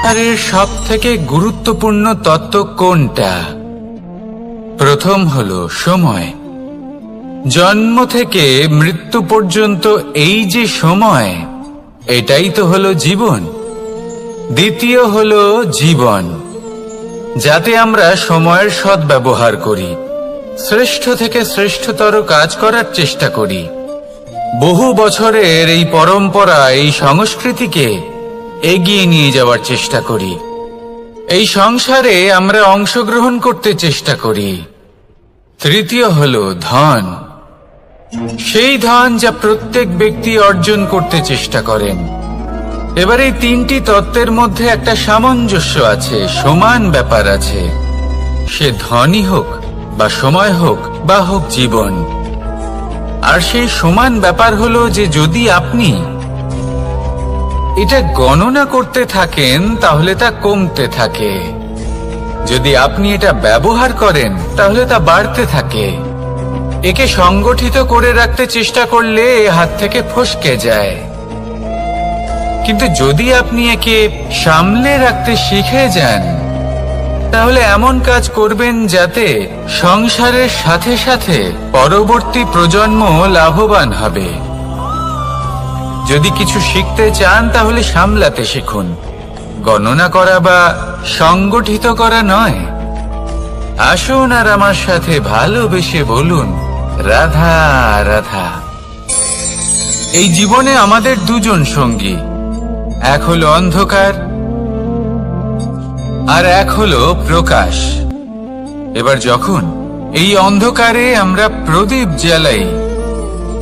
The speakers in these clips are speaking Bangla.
আর এর সব থেকে গুরুত্বপূর্ণ তত্ত্ব কোনটা? প্রথম হলো সময়। জন্ম থেকে মৃত্যু পর্যন্ত এই যে সময়, এটাই তো হলো জীবন। দ্বিতীয় হলো জীবন, যাতে আমরা সময়ের সদ্ব্যবহার করি, শ্রেষ্ঠ থেকে শ্রেষ্ঠতর কাজ করার চেষ্টা করি। বহু বছরের এই পরম্পরা, এই সংস্কৃতিকে এগিয়ে নিয়ে যাওয়ার চেষ্টা করি। এই সংসারে আমরা অংশগ্রহণ করতে চেষ্টা করি। তৃতীয় হলো ধন, সেই ধন যা প্রত্যেক ব্যক্তি অর্জন করতে চেষ্টা করেন। এবার এই তিনটি তত্ত্বের মধ্যে একটা সামঞ্জস্য আছে, সমান ব্যাপার আছে। সে ধনই হোক বা সময় হোক বা হোক জীবন। আর সেই সমান ব্যাপার হলো যে যদি আপনি এটা গণনা করতে থাকেন তাহলে তা কমতে থাকে, যদি আপনি এটা ব্যবহার করেন তাহলে তা বাড়তে থাকে। একে সংগঠিত করে রাখতে চেষ্টা করলে এ হাত থেকে ফসকে যায়, কিন্তু যদি আপনি একে সামলে রাখতে শিখে যান তাহলে এমন কাজ করবেন যাতে সংসারের সাথে সাথে পরবর্তী প্রজন্ম লাভবান হবে। যদি কিছু শিখতে চান তাহলে সামলাতে শিখুন, গণনা করা বা সংগঠিত করা নয়। আসুন আর আমার সাথে ভালোবেসে বলুন, রাধা রাধা। এই জীবনে আমাদের দুজন সঙ্গী, এক হলো অন্ধকার আর এক হলো প্রকাশ। এবার যখন এই অন্ধকারে আমরা প্রদীপ জ্বালাই,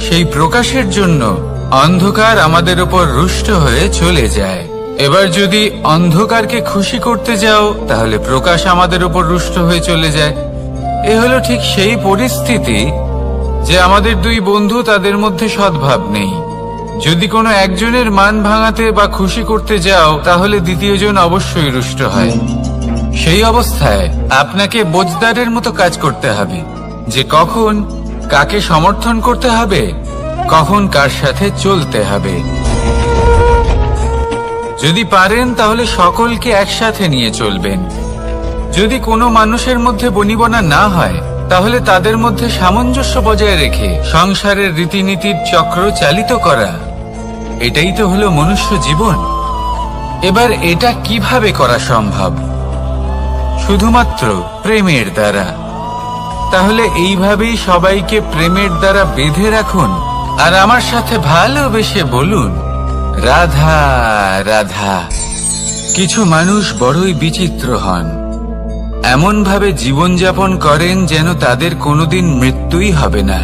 সেই প্রকাশের জন্য অন্ধকার আমাদের উপর রুষ্ট হয়ে চলে যায়। এবার যদি অন্ধকারকে খুশি করতে যাও তাহলে প্রকাশ আমাদের উপর রুষ্ট হয়ে চলে যায়। এ হলো ঠিক সেই পরিস্থিতি যে আমাদের দুই বন্ধু, তাদের মধ্যে সদ্ভাব নেই। যদি কোনো একজনের মান ভাঙাতে বা খুশি করতে যাও তাহলে দ্বিতীয়জন অবশ্যই রুষ্ট হয়। সেই অবস্থায় আপনাকে বোঝদারের মতো কাজ করতে হবে, যে কখন কাকে সমর্থন করতে হবে, কখন কার সাথে চলতে হবে। যদি পারেন তাহলে সকলকে একসাথে নিয়ে চলবেন। যদি কোনো মানুষের মধ্যে বনিবনা না হয় তাহলে তাদের মধ্যে সামঞ্জস্য বজায় রেখে সংসারের রীতিনীতির চক্র চালিত করা, এটাই তো হলো মনুষ্য জীবন। এবার এটা কিভাবে করা সম্ভব? শুধুমাত্র প্রেমের দ্বারা। তাহলে এইভাবেই সবাইকে প্রেমের দ্বারা বেঁধে রাখুন আর আমার সাথে ভালোবেসে বলুন, রাধা রাধা। কিছু মানুষ বড়ই বিচিত্র হন, এমন ভাবে জীবনযাপন করেন যেন তাদের কোনোদিন মৃত্যুই হবে না।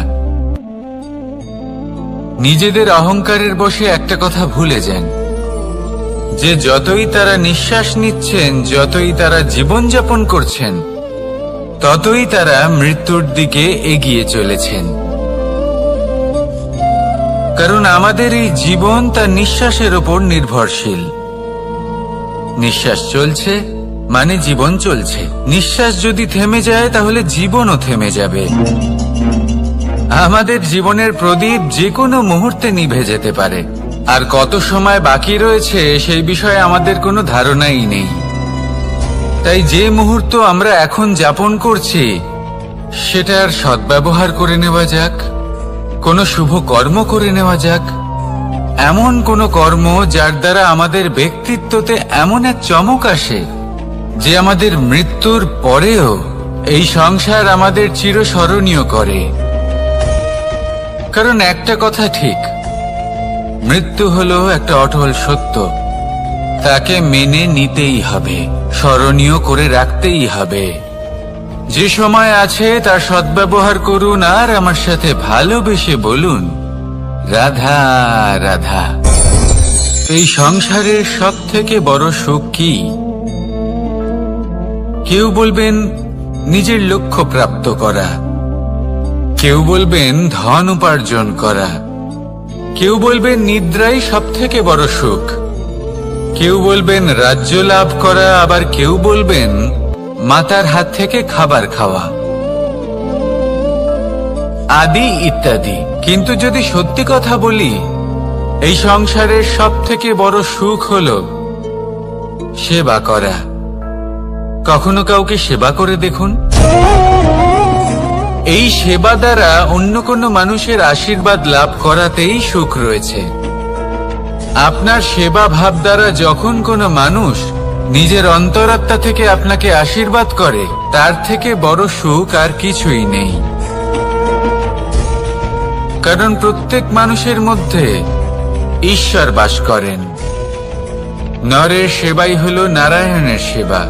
নিজেদের অহংকারের বশে একটা কথা ভুলে যান, যে যতই তারা নিঃশ্বাস নিচ্ছেন, যতই তারা জীবনযাপন করছেন, ততই তারা মৃত্যুর দিকে এগিয়ে চলেছেন। কারণ আমাদের এই জীবন তার নিঃশ্বাসের উপর নির্ভরশীল। নিঃশ্বাস চলছে মানে জীবন চলছে। নিঃশ্বাস যদি থেমে যায় তাহলে জীবনও থেমে যাবে। আমাদের জীবনের প্রদীপ যে কোনো মুহূর্তে নিভে যেতে পারে, আর কত সময় বাকি রয়েছে সেই বিষয়ে আমাদের কোনো ধারণাই নেই। তাই যে মুহূর্ত আমরা এখন যাপন করছি সেটার সদ্ব্যবহার করে নেওয়া যাক, কোনো শুভ কর্ম করে নেওয়া যাক, এমন কোনো কর্ম যার দ্বারা আমাদের ব্যক্তিত্বতে এমন এক চমক আসে যে আমাদের মৃত্যুর পরেও এই সংসার আমাদের চিরস্মরণীয় করে। কারণ একটা কথা ঠিক, মৃত্যু হলো একটা অটল সত্য, তাকে মেনে নিতেই হবে, স্মরণীয় করে রাখতেই হবে। যে সময় আছে তার সদ্ব্যবহার করুন আর আমার সাথে ভালোবেসে বলুন, রাধা রাধা। এই সংসারের সব থেকে বড় সুখ কি? কেউ বলবেন নিজের লক্ষ্য প্রাপ্ত করা, কেউ বলবেন ধন উপার্জন করা, কেউ বলবেন নিদ্রাই সব থেকে বড় সুখ, কেউ বলবেন রাজ্য লাভ করা, আবার কেউ বলবেন মাতার হাত থেকে খাবার খাওয়া, আদি ইত্যাদি। কিন্তু যদি সত্যি কথা বলি, এই সংসারের সব থেকে বড় সুখ হলো সেবা করা। কখনো কাউকে সেবা করে দেখুন। এই সেবা দ্বারা অন্য কোনো মানুষের আশীর্বাদ লাভ করাতেই সুখ রয়েছে। আপনার সেবা ভাব দ্বারা যখন কোনো মানুষ নিজের অন্তরাত্মা থেকে আপনাকে আশীর্বাদ করে, তার থেকে বড় সুখ আর কিছুই নেই। কারণ প্রত্যেক মানুষের মধ্যে ঈশ্বর বাস করেন। নরের সেবাই হলো নারায়ণের সেবা।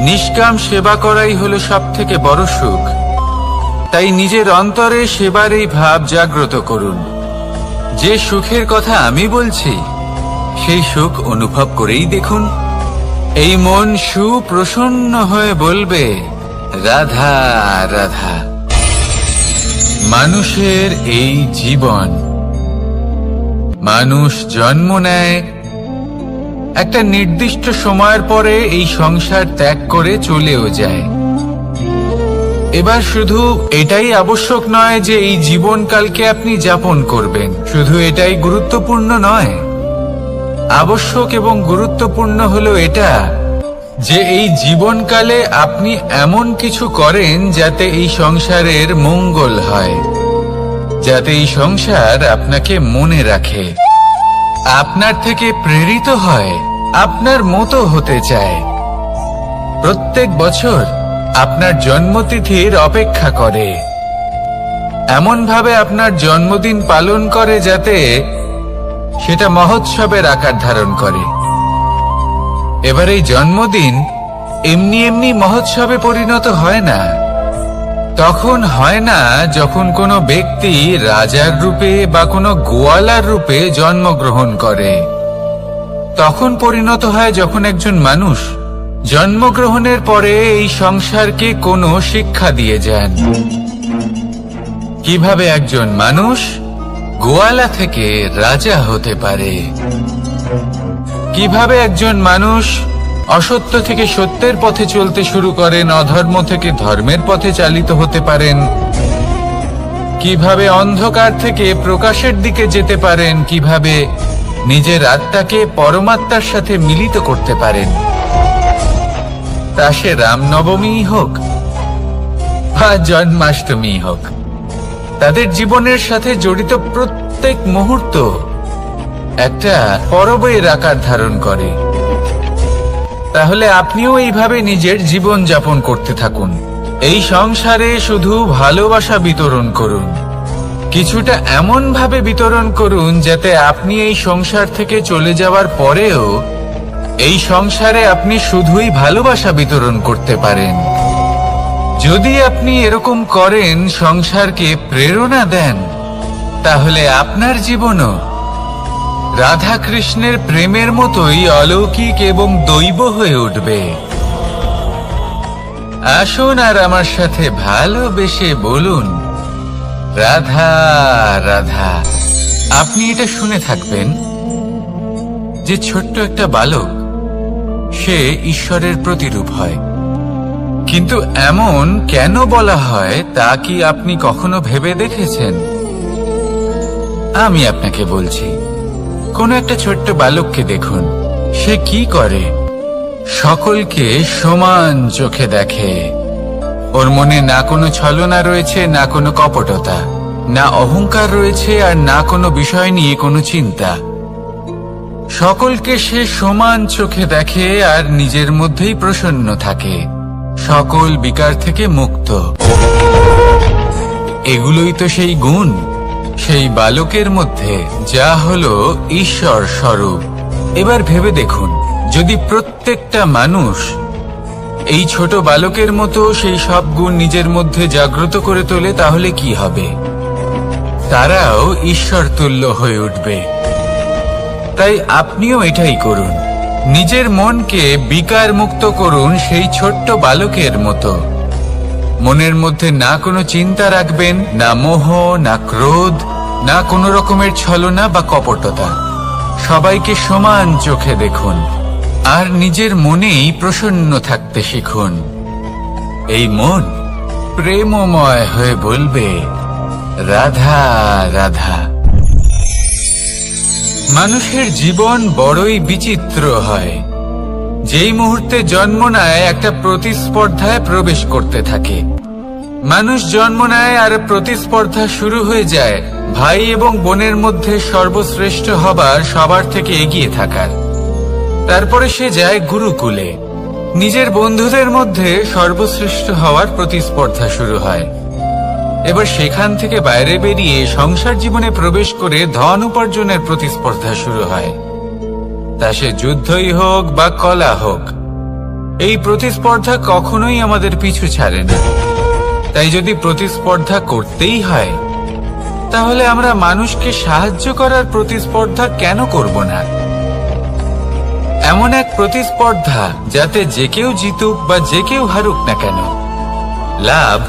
নিষ্কাম সেবা করাই হলো সব থেকে বড় সুখ। তাই নিজের অন্তরে সেবার এই ভাব জাগ্রত করুন। যে সুখের কথা আমি বলছি, সেই সুখ অনুভব করেই দেখুন। এই মন সুপ্রসন্ন হয়ে বলবে, রাধা রাধা। মানুষের এই জীবন, মানুষ জন্ম নেয়, একটা নির্দিষ্ট সময়ের পরে এই সংসার ত্যাগ করে চলেও যায়। এবার শুধু এটাই আবশ্যক নয় যে এই জীবনকালকে আপনি যাপন করবেন, শুধু এটাই গুরুত্বপূর্ণ নয়। আবশ্যক এবং গুরুত্বপূর্ণ হলো এটা যে এই জীবনকালে আপনি এমন কিছু করেন যাতে এই সংসারের মঙ্গল হয়, যাতে এই সংসার আপনাকে মনে রাখে, আপনার থেকে প্রেরিত হয়, আপনার মতো হতে চায়। প্রত্যেক বছর আপনার জন্মতিথির অপেক্ষা করে, এমন ভাবে আপনার জন্মদিন পালন করে যাতে সেটা মহোৎসবের আকার ধারণ করে। এবার এই জন্মদিন এমনি এমনি মহোৎসবে পরিণত হয় না। তখন হয় না যখন কোনো ব্যক্তি রাজার রূপে বা কোনো গোয়ালার রূপে জন্মগ্রহণ করে। তখন পরিণত হয় যখন একজন মানুষ জন্মগ্রহণের পরে এই সংসারকে কোনো শিক্ষা দিয়ে যান। কিভাবে একজন মানুষ গোয়ালা থেকে রাজা হতে পারে, কিভাবে একজন মানুষ অসত্য থেকে সত্যের পথে চলতে শুরু করেন, অধর্ম থেকে ধর্মের পথে চালিত হতে পারেন, কিভাবে অন্ধকার থেকে প্রকাশের দিকে যেতে পারেন, কিভাবে নিজের আত্মাকে পরমাত্মার সাথে মিলিত করতে পারেন। তা সে রামনবমী হোক বা জন্মাষ্টমী হোক, তাদের জীবনের সাথে জড়িত প্রত্যেক মুহূর্ত একটা পরবের আকার ধারণ করে। তাহলে আপনিও এইভাবে নিজের জীবন যাপন করতে থাকুন। এই সংসারে শুধু ভালোবাসা বিতরণ করুন, কিছুটা এমন ভাবে বিতরণ করুন যাতে আপনি এই সংসার থেকে চলে যাওয়ার পরেও এই সংসারে আপনি শুধুই ভালোবাসা বিতরণ করতে পারেন। যদি আপনি এরকম করেন, সংসারকে প্রেরণা দেন, তাহলে আপনার জীবনও রাধা কৃষ্ণের প্রেমের মতোই অলৌকিক এবং দৈব হয়ে উঠবে। আসুন আর আমার সাথে ভালোবেসে বলুন, রাধা রাধা। আপনি এটা শুনে থাকবেন যে ছোট্ট একটা বালক, সে ঈশ্বরের প্রতিরূপ হয়। কিন্তু এমন কেন বলা হয় তা কি আপনি কখনো ভেবে দেখেছেন? আমি আপনাকে বলছি। কোন একটা ছোট্ট বালককে দেখুন, সে কি করে? সকলকে সমান চোখে দেখে। ওর মনে না কোনো ছলনা রয়েছে, না কোনো কপটতা, না অহংকার রয়েছে, আর না কোনো বিষয় নিয়ে কোনো চিন্তা। সকলকে সে সমান চোখে দেখে আর নিজের মধ্যেই প্রসন্ন থাকে, সকল বিকার থেকে মুক্ত। এগুলোই তো সেই গুণ সেই বালকের মধ্যে, যা হলো ঈশ্বর স্বরূপ। এবার ভেবে দেখুন, যদি প্রত্যেকটা মানুষ এই ছোট বালকের মতো সেই সব গুণ নিজের মধ্যে জাগ্রত করে তোলে, তাহলে কি হবে? তারাও ঈশ্বর তুল্য হয়ে উঠবে। তাই আপনিও এটাই করুন, নিজের মনকে বিকার মুক্ত করুন সেই ছোট্ট বালকের মতো। মনের মধ্যে না কোনো চিন্তা রাখবেন, না মোহ, না ক্রোধ, না কোনো রকমের ছলনা বা কপটতা। সবাইকে সমান চোখে দেখুন আর নিজের মনেই প্রসন্ন থাকতে শিখুন। এই মন প্রেমময় হয়ে বলবে, রাধা রাধা। মানুষের জীবন বড়ই বিচিত্র হয়। যেই মুহূর্তে জন্ম নেয় একটা প্রতিস্পর্ধায় প্রবেশ করতে থাকে। মানুষ জন্ম নেয় আর প্রতিস্পর্ধা শুরু হয়ে যায় ভাই এবং বোনের মধ্যে সর্বশ্রেষ্ঠ হবার, সবার থেকে এগিয়ে থাকার। তারপরে সে যায় গুরুকুলে। নিজের বন্ধুদের মধ্যে সর্বশ্রেষ্ঠ হওয়ার প্রতিস্পর্ধা শুরু হয়। এবার সেখান থেকে বাইরে বেরিয়ে সংসার জীবনে প্রবেশ করে ধন উপার্জনের প্রতিস্পর্ধা শুরু হয়। তা সে যুদ্ধই হোক বা কলা হোক, এই প্রতিস্পর্ধা কখনোই আমাদের পিছু ছাড়ে না। তাই যদি প্রতিস্পর্ধা করতেই হয়, তাহলে আমরা মানুষকে সাহায্য করার প্রতিস্পর্ধা কেন করব না? এমন এক প্রতিস্পর্ধা যাতে যে কেউ জিতুক বা যে কেউ হারুক না কেন, লাভ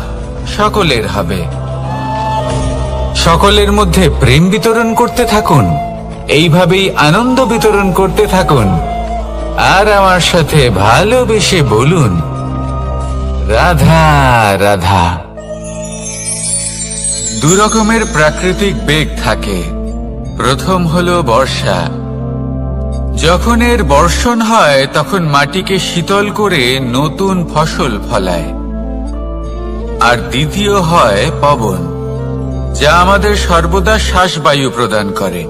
সকলের হবে। সকলের মধ্যে প্রেম বিতরণ করতে থাকুন, এইভাবেই আনন্দ বিতরণ করতে থাকুন, আর আমার সাথে ভালোবেসে বলুন, রাধা রাধা। দু রকমের প্রাকৃতিক বেগ থাকে। প্রথম হলো বর্ষা। যখন এর বর্ষণ হয় তখন মাটিকে শীতল করে নতুন ফসল ফলায়। আর দ্বিতীয় হয় পবন, যা আমাদের সর্বদা শ্বাসবায়ু প্রদান করে।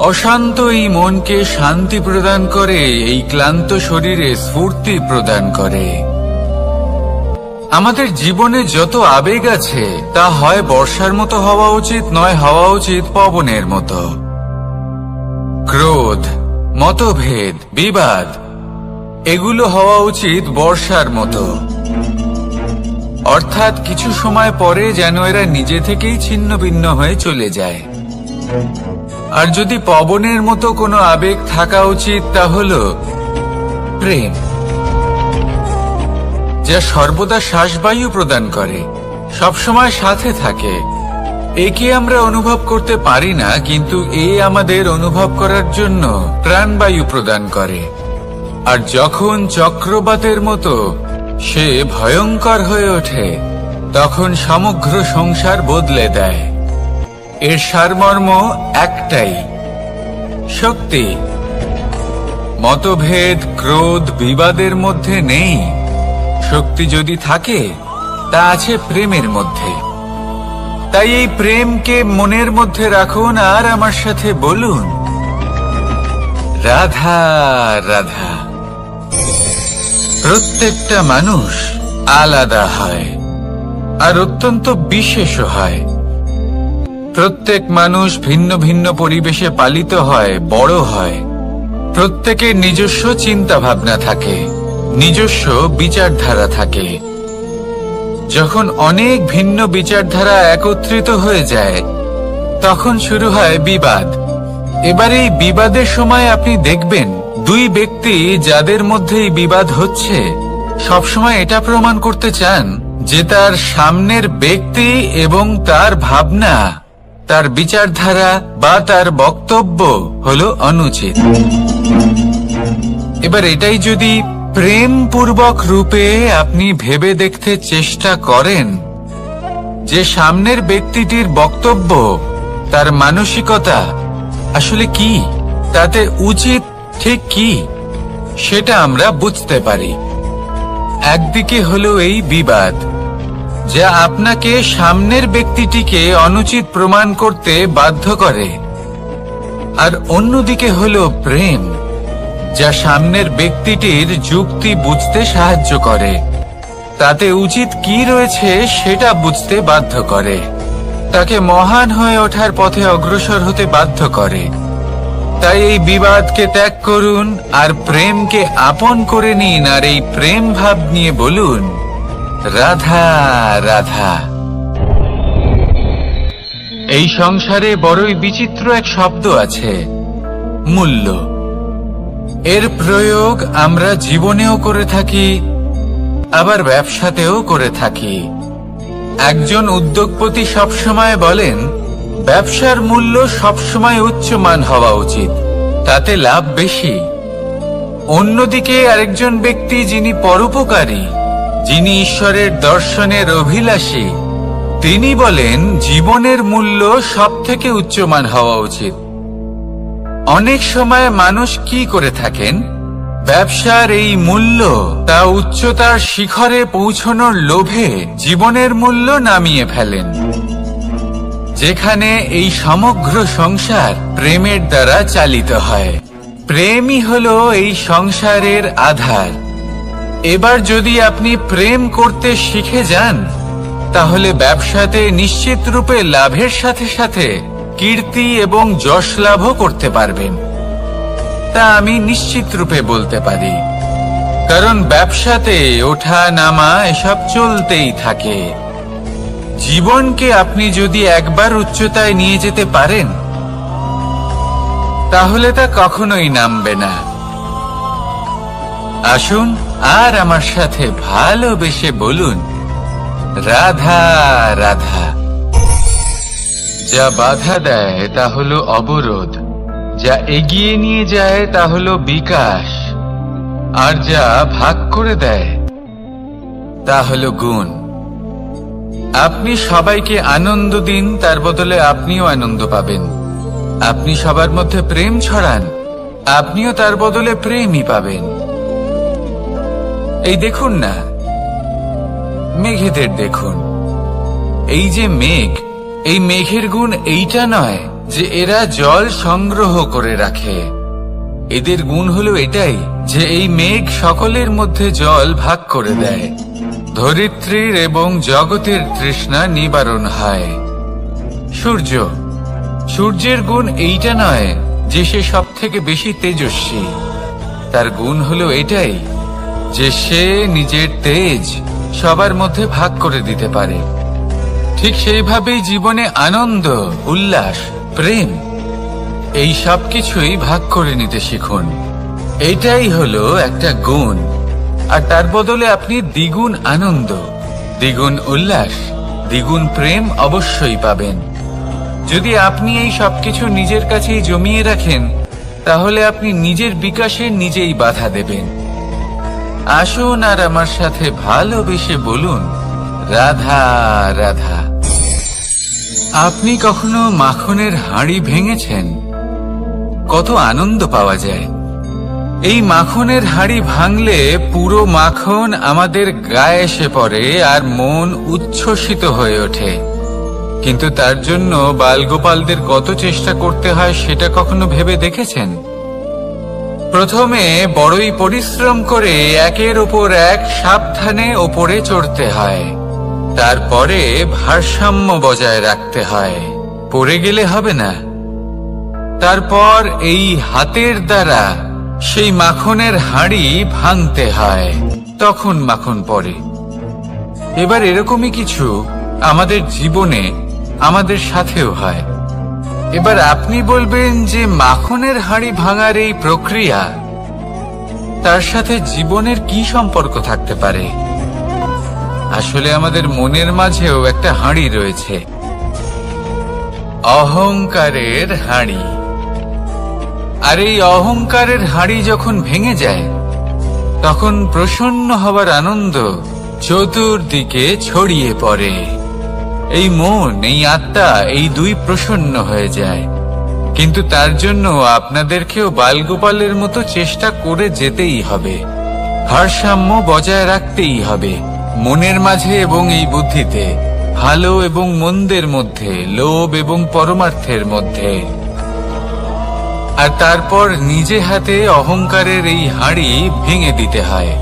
অশান্ত এই মনকে শান্তি প্রদান করে, এই ক্লান্ত শরীরে স্ফূর্তি প্রদান করে। আমাদের জীবনে যত আবেগ আছে তা হয় বর্ষার মতো হওয়া উচিত, নয় হওয়া উচিত পবনের মতো। ক্রোধ, মতভেদ, বিবাদ এগুলো হওয়া উচিত বর্ষার মতো। অর্থাৎ কিছু সময় পরে যেন এরা নিজে থেকেই ছিন্ন ভিন্ন হয়ে চলে যায়। আর যদি পবনের মতো কোনো আবেগ থাকা উচিত, তা হলো প্রেম, যা সর্বদা শ্বাসবায়ু প্রদান করে, সবসময় সাথে থাকে। একে আমরা অনুভব করতে পারি না, কিন্তু এ আমাদের অনুভব করার জন্য প্রাণবায়ু প্রদান করে। আর যখন চক্রবাতের মতো সে ভয়ঙ্কর হয়ে ওঠে, তখন সমগ্র সংসার বদলে দেয়। এর সারমর্ম একটাই, শক্তি। মতভেদ, ক্রোধ, বিবাদের মধ্যে নেই। শক্তি যদি থাকে, তা আছে প্রেমের মধ্যে। তাই এই প্রেমকে মনের মধ্যে রাখুন আর আমার সাথে বলুন, রাধা রাধা। প্রত্যেকটা মানুষ আলাদা হয় আর অত্যন্ত বিশেষ হয়। প্রত্যেক মানুষ ভিন্ন ভিন্ন পরিবেশে পালিত হয়, বড় হয়। প্রত্যেকের নিজস্ব চিন্তা ভাবনা থাকে, নিজস্ব বিচারধারা থাকে। যখন অনেক ভিন্ন বিচারধারা একত্রিত হয়ে যায়, তখন শুরু হয় বিবাদ। এবার এই বিবাদের সময় আপনি দেখবেন, দুই ব্যক্তি যাদের মধ্যে এই বিবাদ হচ্ছে, সবসময় এটা প্রমাণ করতে চান যে তার সামনের ব্যক্তি এবং তার ভাবনা, তার বিচারধারা বা তার বক্তব্য হলো অনুচিত। এবার এটাই যদি প্রেম পূর্বক রূপে আপনি ভেবে দেখতে চেষ্টা করেন যে সামনের ব্যক্তিটির বক্তব্য, তার মানসিকতা আসলে কি, তাতে উচিত ঠিক কি, সেটা আমরা বুঝতে পারি। একদিকে হলো এই বিবাদ, যা আপনাকে সামনের ব্যক্তিটিকে অনুচিত প্রমাণ করতে বাধ্য করে। আর অন্যদিকে হলো প্রেম, যা সামনের ব্যক্তিটির যুক্তি বুঝতে সাহায্য করে, তাতে উচিত কি রয়েছে সেটা বুঝতে বাধ্য করে, তাকে মহান হয়ে ওঠার পথে অগ্রসর হতে বাধ্য করে। তাই এই বিবাদকে ত্যাগ করুন আর প্রেমকে আপন করে নিন, আর এই প্রেম ভাব নিয়ে বলুন, রাধা রাধা। এই সংসারে বড়ই বিচিত্র এক শব্দ আছে, মূল্য। এর প্রয়োগ আমরা জীবনেও করে থাকি, আবার ব্যবসাতেও করে থাকি। একজন উদ্যোগপতি সবসময় বলেন, ব্যবসার মূল্য সবসময় উচ্চমান হওয়া উচিত, তাতে লাভ বেশি। অন্যদিকে আরেকজন ব্যক্তি যিনি পরোপকারী, যিনি ঈশ্বরের দর্শনের অভিলাষী, তিনি বলেন জীবনের মূল্য সব থেকে উচ্চমান হওয়া উচিত। অনেক সময় মানুষ কি করে থাকেন, ব্যবসার এই মূল্য তা উচ্চতার শিখরে পৌঁছানোর লোভে জীবনের মূল্য নামিয়ে ফেলেন, যেখানে এই সমগ্র সংসার প্রেমের দ্বারা চালিত হয়। প্রেমই হলো এই সংসারের আধার। এবার যদি আপনি প্রেম করতে শিখে যান, তাহলে ব্যবসাতে নিশ্চিত রূপে লাভের সাথে সাথে কীর্তি এবং যশ লাভও করতে পারবেন। তা আমি নিশ্চিত রূপে বলতে পারি, কারণ ব্যবসাতে ওঠা নামা এসব চলতেই থাকে। জীবনকে আপনি যদি একবার উচ্চতায় নিয়ে যেতে পারেন, তাহলে তা কখনোই নামবে না। আসুন আর আমার সাথে ভালোবেসে বলুন, রাধা রাধা। যা বাধা দেয় তা হলো অবরোধ, যা এগিয়ে নিয়ে যায় তা হলো বিকাশ, আর যা ভাগ করে দেয় তা হলো গুণ। আপনি সবাইকে আনন্দ দিন, তার বদলে আপনিও আনন্দ পাবেন। আপনি সবার মধ্যে প্রেম ছড়ান, আপনিও তার বদলে প্রেমই পাবেন। এই দেখুন না, মেঘেদের দেখুন। এই যে মেঘ, এই মেঘের গুণ এইটা নয় যে এরা জল সংগ্রহ করে রাখে। এদের গুণ হলো এটাই যে এই মেঘ সকলের মধ্যে জল ভাগ করে দেয়। ধরিত্রীর এবং জগতের তৃষ্ণা নিবারণ হয়। সূর্য, সূর্যের গুণ এইটা নয় যে সে সব থেকে বেশি তেজস্বী। তার গুণ হলো এটাই যে সে নিজের তেজ সবার মধ্যে ভাগ করে দিতে পারে। ঠিক সেইভাবেই জীবনে আনন্দ, উল্লাস, প্রেম এই সব কিছুই ভাগ করে নিতে শিখুন। এটাই হলো একটা গুণ, আর তার বদলে আপনি দ্বিগুণ আনন্দ, দ্বিগুণ উল্লাস, দ্বিগুণ প্রেম অবশ্যই পাবেন। যদি আপনি এই সবকিছু নিজের কাছেই জমিয়ে রাখেন, তাহলে আপনি নিজের বিকাশে নিজেই বাধা দেবেন। আসুন আর আমার সাথে ভালোবেসে বলুন, রাধা রাধা। আপনি কখনো মাখনের হাঁড়ি ভেঙেছেন? কত আনন্দ পাওয়া যায়। এই মাখনের হাঁড়ি ভাঙলে পুরো মাখন আমাদের গায়ে এসে পড়ে আর মন উচ্ছ্বসিত হয়ে ওঠে। কিন্তু তার জন্য বালগোপালদের কত চেষ্টা করতে হয় সেটা কখনো ভেবে দেখেছেন? প্রথমে বড়ই পরিশ্রম করে একের ওপর এক সাবধানে ওপরে চড়তে হয়, তারপরে ভারসাম্য বজায় রাখতে হয়, পড়ে গেলে হবে না। তারপর এই হাতের দ্বারা সেই মাখনের হাঁড়ি ভাঙতে হয়, তখন মাখন পড়ে। এবার এরকমই কিছু আমাদের জীবনে আমাদের সাথেও হয়। এবার আপনি বলবেন যে মাখনের হাঁড়ি ভাঙার এই প্রক্রিয়া, তার সাথে জীবনের কি সম্পর্ক থাকতে পারে? আসলে আমাদের মনের মাঝেও একটা হাঁড়ি রয়েছে, অহংকারের হাঁড়ি। আর এই অহংকারের হাঁড়ি যখন ভেঙে যায়, তখন প্রসন্ন হবার আনন্দ চতুর্দিকে ছড়িয়ে পড়ে। এই মন, এই আত্মা, এই দুই প্রসন্ন হয়ে যায়। কিন্তু তার জন্য আপনাদেরকেও বালগোপালের মতো চেষ্টা করে যেতেই হবে, ভারসাম্য বজায় রাখতেই হবে মনের মাঝে এবং এই বুদ্ধিতে, ভালো এবং মন্দের মধ্যে, লোভ এবং পরমার্থের মধ্যে। আর তারপর নিজে হাতে অহংকারের এই হাঁড়ি ভেঙে দিতে হয়।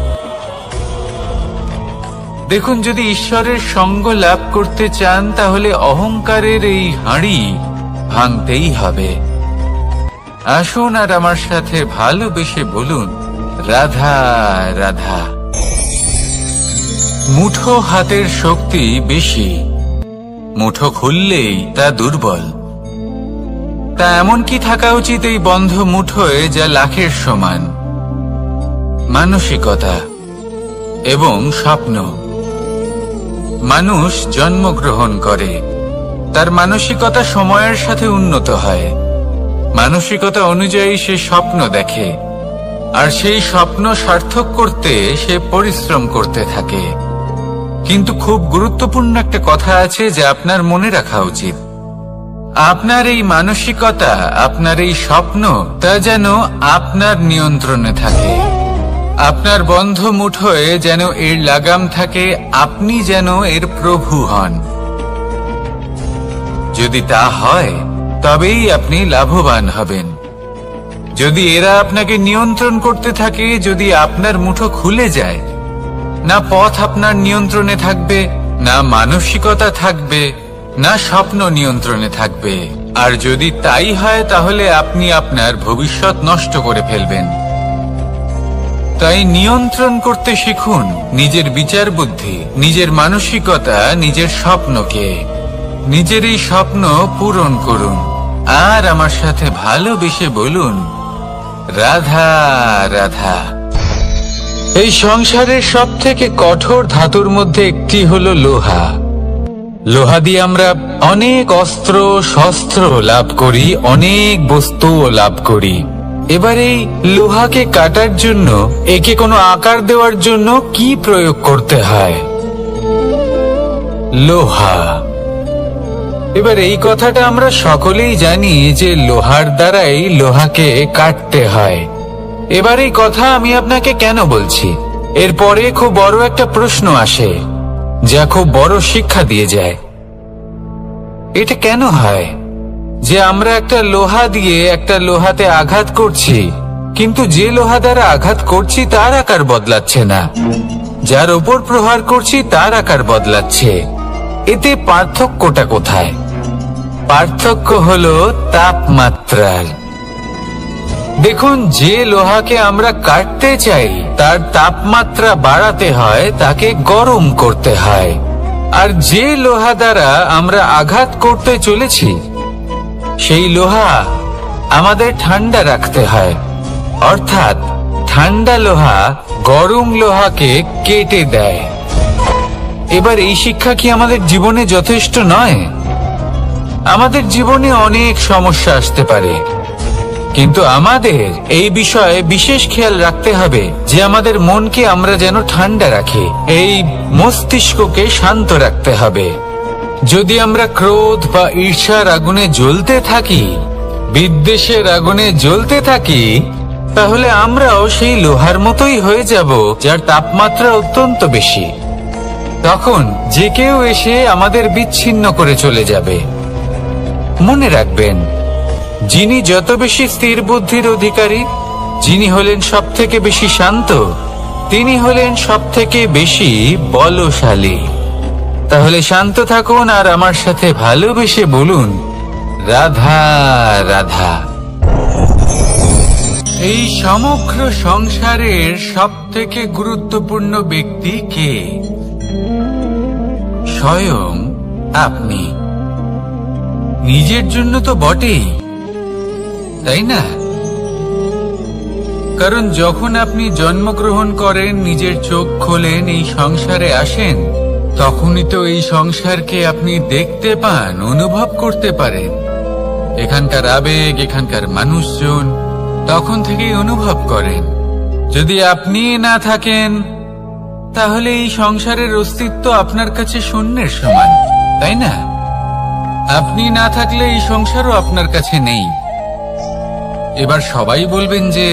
দেখুন, যদি ঈশ্বরের সঙ্গ লাভ করতে চান, তাহলে অহংকারের এই হাঁড়ি ভাঙতেই হবে। আসুন আর আমার সাথে ভালোবেসে বলুন, রাধা রাধা। মুঠো হাতের শক্তি বেশি, মুঠো খুললেই তা দুর্বল। তা এমন কি থাকা উচিত এই বন্ধ মুঠোয় যা লাখের সমান? মানসিকতা এবং স্বপ্ন। মানুষ জন্মগ্রহণ করে, তার মানসিকতা সময়ের সাথে উন্নত হয়। মানসিকতা অনুযায়ী সে স্বপ্ন দেখে, আর সেই স্বপ্ন সার্থক করতে সে পরিশ্রম করতে থাকে। কিন্তু খুব গুরুত্বপূর্ণ একটা কথা আছে যা আপনার মনে রাখা উচিত। আপনার এই মানসিকতা, আপনার এই স্বপ্ন, তা যেন আপনার নিয়ন্ত্রণে থাকে। আপনার বন্ধ মুঠোয় যেন এর লাগাম থাকে, আপনি যেন এর প্রভু হন। যদি তা হয় তবেই আপনি লাভবান হবেন। যদি এরা আপনাকে নিয়ন্ত্রণ করতে থাকে, যদি আপনার মুঠো খুলে যায়, না পথ আপনার নিয়ন্ত্রণে থাকবে, না মানসিকতা থাকবে, না স্বপ্ন নিয়ন্ত্রণে থাকবে। আর যদি তাই হয় তাহলে আপনি আপনার ভবিষ্যৎ নষ্ট করে ফেলবেন। তাই নিয়ন্ত্রণ করতে শিখুন নিজের বিচার বুদ্ধি, নিজের মানসিকতা, নিজের স্বপ্নকে। নিজের এই স্বপ্ন পূরণ করুন আর আমার সাথে ভালোবেসে বলুন, রাধা রাধা। এই সংসারের সব থেকে কঠোর ধাতুর মধ্যে একটি হলো লোহা। লোহা দিয়ে আমরা অনেক অস্ত্র শস্ত্র লাভ করি, অনেক বস্তুও লাভ করি। এবার এই লোহাকে কাটার জন্য, একে কোনো আকার দেওয়ার জন্য কি প্রয়োগ করতে হয়? লোহা। এবার এই কথাটা আমরা সকলেই জানি যে লোহার দ্বারাই লোহাকে কাটতে হয়। এবার এই কথা আমি আপনাকে কেন বলছি? এরপরে খুব বড় একটা প্রশ্ন আসে, যা খুব বড় শিক্ষা দিয়ে যায়। এটা কেন হয় যে আমরা একটা লোহা দিয়ে একটা লোহাতে আঘাত করছি, কিন্তু যে লোহা দ্বারা আঘাত করছি তার আকার বদলাচ্ছে না, যার ওপর প্রহার করছি তার আকার বদলাচ্ছে? এতে পার্থক্যটা কোথায়? পার্থক্য হলো তাপমাত্রার। দেখুন, যে লোহাকে আমরা কাটতে চাই তার তাপমাত্রা বাড়াতে হয়, তাকে গরম করতে হয়। আর যে লোহা দ্বারা আমরা আঘাত করতে চলেছি সেই লোহা আমাদের ঠান্ডা রাখতে হয়। অর্থাৎ ঠান্ডা লোহা গরম লোহাকে কেটে দেয়। এবার এই শিক্ষা কি আমাদের জীবনে যথেষ্ট নয়? আমাদের জীবনে অনেক সমস্যা আসতে পারে, কিন্তু আমাদের এই বিষয়ে বিশেষ খেয়াল রাখতে হবে যে আমাদের মনকে আমরা যেন ঠান্ডা রাখি, এই মস্তিষ্ককে শান্ত রাখতে হবে। যদি আমরা ক্রোধ বা ঈর্ষার আগুনে জ্বলতে থাকি, বিদ্বেষের আগুনে জ্বলতে থাকি, তাহলে আমরাও সেই লোহার মতোই হয়ে যাব যার তাপমাত্রা অত্যন্ত বেশি। তখন যে কেউ এসে আমাদের বিচ্ছিন্ন করে চলে যাবে। মনে রাখবেন, যিনি যত বেশি স্থির বুদ্ধির অধিকারী, যিনি হলেন সব থেকে বেশি শান্ত, তিনি হলেন সব থেকে বেশি বলশালী। তাহলে শান্ত থাকুন আর আমার সাথে ভালোবেসে বলুন, রাধা রাধা। এই সমগ্র সংসারের সব থেকে গুরুত্বপূর্ণ ব্যক্তি কে? স্বয়ং আপনি। নিজের জন্য তো বটেই, তাই না? কারণ যখন আপনি জন্মগ্রহণ করেন, নিজের চোখ খোলেন, এই সংসারে আসেন, তখনই তো এই সংসারকে আপনি দেখতে পান, অনুভব করতে পারেন। এখানকার আবেগ, এখানকার মানুষজন তখন থেকেই অনুভব করেন। যদি আপনি না থাকেন তাহলে এই সংসারের অস্তিত্ব আপনার কাছে শূন্যের সমান, তাই না? আপনি না থাকলে এই সংসারও আপনার কাছে নেই। এবার সবাই বলবেন যে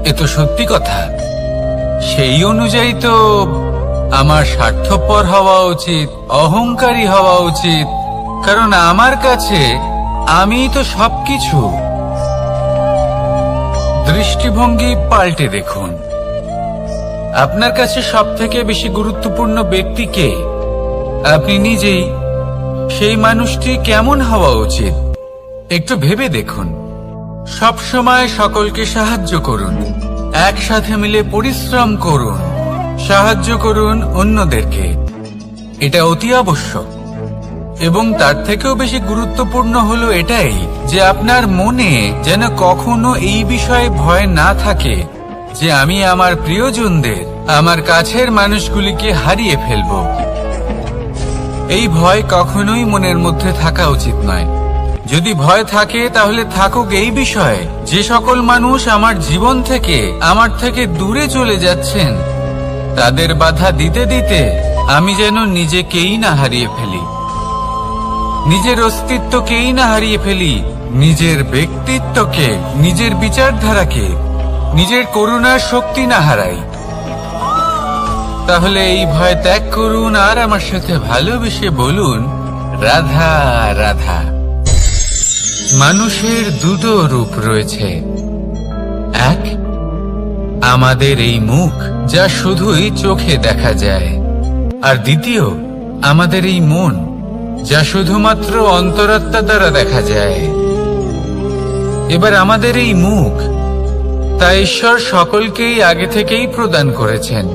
এ তো সত্যি কথা, সেই অনুযায়ী তো আমার স্বার্থপর হওয়া উচিত, অহংকারী হওয়া উচিত, কারণ আমার কাছে আমি তো সবকিছু। দৃষ্টিভঙ্গি পাল্টে দেখুন, আপনার কাছে সব থেকে বেশি গুরুত্বপূর্ণ ব্যক্তি কে? আপনি নিজেই। সেই মানুষটি কেমন হওয়া উচিত একটু ভেবে দেখুন। সব সময় সকলকে সাহায্য করুন, একসাথে মিলে পরিশ্রম করুন, সাহায্য করুন অন্যদেরকে। এটা অতি আবশ্যক। এবং তার থেকেও বেশি গুরুত্বপূর্ণ হলো এটাই যে আপনার মনে যেন কখনো এই বিষয়ে ভয় না থাকে যে আমি আমার প্রিয়জনদের, আমার কাছের মানুষগুলিকে হারিয়ে ফেলব। এই ভয় কখনোই মনের মধ্যে থাকা উচিত নয়। যদি ভয় থাকে তাহলে থাকুক এই বিষয়ে যে সকল মানুষ আমার জীবন থেকে, আমার থেকে দূরে চলে যাচ্ছেন, তাদের বাধা দিতে দিতে আমি যেন নিজেকেই না হারিয়ে ফেলি। নিজের অস্তিত্বকেই না হারিয়ে ফেলি, নিজের ব্যক্তিত্বকে, নিজের বিচারধারাকে, নিজের করুণার শক্তি না হারাই, তাহলে এই ভয় ত্যাগ করুন আর আমার সাথে ভালোবেসে বলুন, রাধা রাধা। মানুষের দুটো রূপ রয়েছে। এক, আমাদের এই মুখ, যা শুধুই চোখে দেখা যায়, আর দ্বিতীয়, আমাদের এই মন, যা শুধুমাত্র অন্তরাত্মা দ্বারা দেখা যায়। এবার আমাদের এই মুখ, তা ঈশ্বর সকলকেই আগে থেকেই প্রদান করেছেন,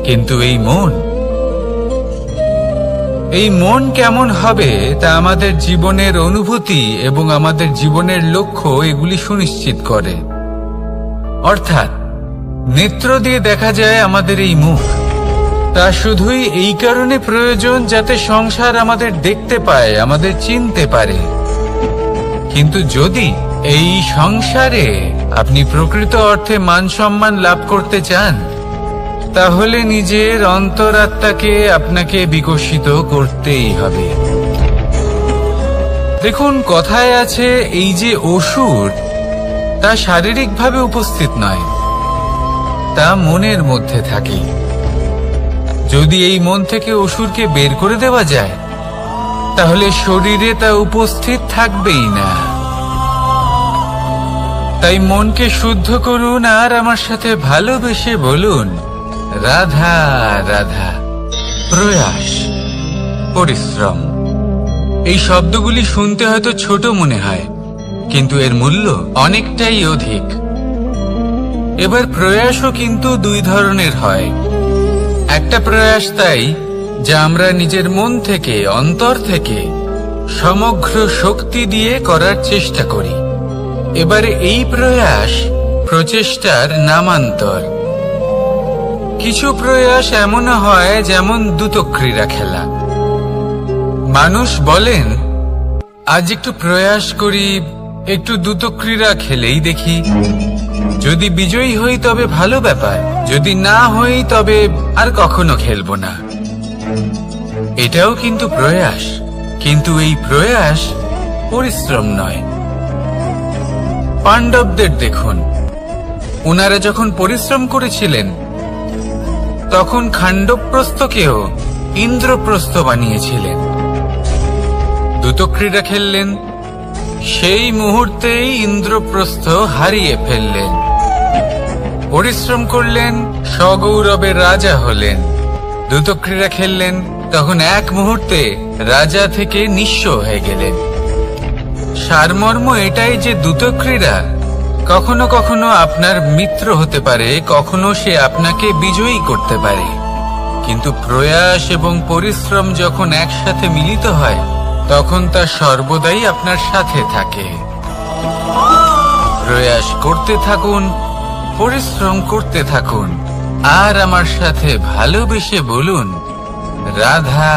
কিন্তু এই মন কেমন হবে তা আমাদের জীবনের অনুভূতি এবং আমাদের জীবনের লক্ষ্য এগুলি সুনিশ্চিত করে। অর্থাৎ নেত্র দিয়ে দেখা যায় আমাদের এই মুখ, তা শুধুই এই কারণে প্রয়োজন যাতে সংসার আমাদের দেখতে পায়, আমাদের চিনতে পারে। কিন্তু যদি এই সংসারে আপনি প্রকৃত অর্থে মান সম্মান লাভ করতে চান, তাহলে নিজের অন্তরাত্মাকে আপনাকে বিকশিত করতেই হবে। দেখুন, কথায় আছে এই যে অসুর, তা শারীরিকভাবে উপস্থিত নয়, তা মনের মধ্যে থাকে। যদি এই মন থেকে অসুরকে বের করে দেওয়া যায়, তাহলে শরীরে তা উপস্থিত থাকবেই না। তাই মনকে শুদ্ধ করুন আর আমার সাথে ভালোবেসে বলুন, রাধা রাধা। প্রয়াস, পরিশ্রম, এই শব্দগুলি শুনতে হয়তো ছোট মনে হয়, কিন্তু এর মূল্য অনেকটাই অধিক। এবার প্রয়াসও কিন্তু দুই ধরনের হয়। একটা প্রয়াস তাই যা আমরা নিজের মন থেকে, অন্তর থেকে সমগ্র শক্তি দিয়ে করার চেষ্টা করি। এবারে এই প্রয়াস প্রচেষ্টার নামান্তর। কিছু প্রয়াস এমন হয় যেমন দ্রুতক্রীড়া খেলা। মানুষ বলেন, আজ একটু প্রয়াস করি, একটু দ্রুতক্রীড়া খেলেই দেখি, যদি বিজয়ী হই তবে ভালো ব্যাপার, যদি না হই তবে আর কখনো খেলবো না। এটাও কিন্তু প্রয়াস, কিন্তু এই প্রয়াস পরিশ্রম নয়। পাণ্ডবদের দেখুন, ওনারা যখন পরিশ্রম করেছিলেন, তখন খাণ্ডবপ্রস্থকেও ইন্দ্রপ্রস্থ বানিয়েছিলেন। দ্রুতক্রীড়া খেললেন, সেই মুহূর্তেই ইন্দ্রপ্রস্থ হারিয়ে ফেললেন। পরিশ্রম করলেন, সগৌরবের রাজা হলেন। দ্রুতক্রীড়া খেললেন, তখন এক মুহূর্তে রাজা থেকে নিঃস্ব হয়ে গেলেন। সারমর্ম এটাই যে দ্রুতক্রীড়া কখনো কখনো আপনার মিত্র হতে পারে, কখনো সে আপনাকে বিজয়ী করতে পারে, কিন্তু প্রয়াস এবং পরিশ্রম যখন একসাথে মিলিত হয়, তখন তা সর্বদাই আপনার সাথে থাকে। প্রয়াস করতে থাকুন, পরিশ্রম করতে থাকুন, আর আমার সাথে ভালোবেসে বলুন, রাধা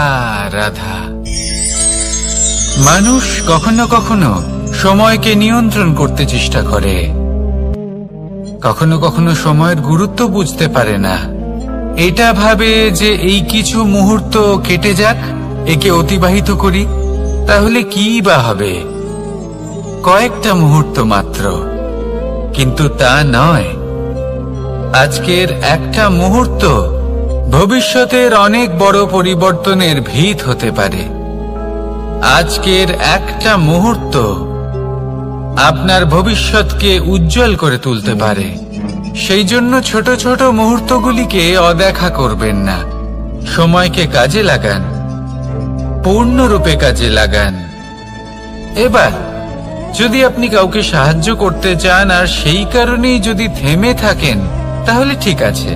রাধা। মানুষ কখনো কখনো সময়কে নিয়ন্ত্রণ করতে চেষ্টা করে, কখনো কখনো সময়ের গুরুত্ব বুঝতে পারে না। এটা ভাবে যে এই কিছু মুহূর্ত কেটে যাক, একে অতিবাহিত করি, তাহলে কি বা হবে, কয়েকটা মুহূর্ত মাত্র। কিন্তু তা নয়। আজকের একটা মুহূর্ত ভবিষ্যতের অনেক বড় পরিবর্তনের ভিত হতে পারে। আজকের একটা মুহূর্ত আপনার ভবিষ্যৎকে উজ্জ্বল করে তুলতে পারে। সেই জন্য ছোট ছোট মুহূর্তগুলিকে অদেখা করবেন না। সময়কে কাজে লাগান, পূর্ণরূপে কাজে লাগান। এবার যদি আপনি কাউকে সাহায্য করতে চান আর সেই কারণেই যদি থেমে থাকেন, তাহলে ঠিক আছে,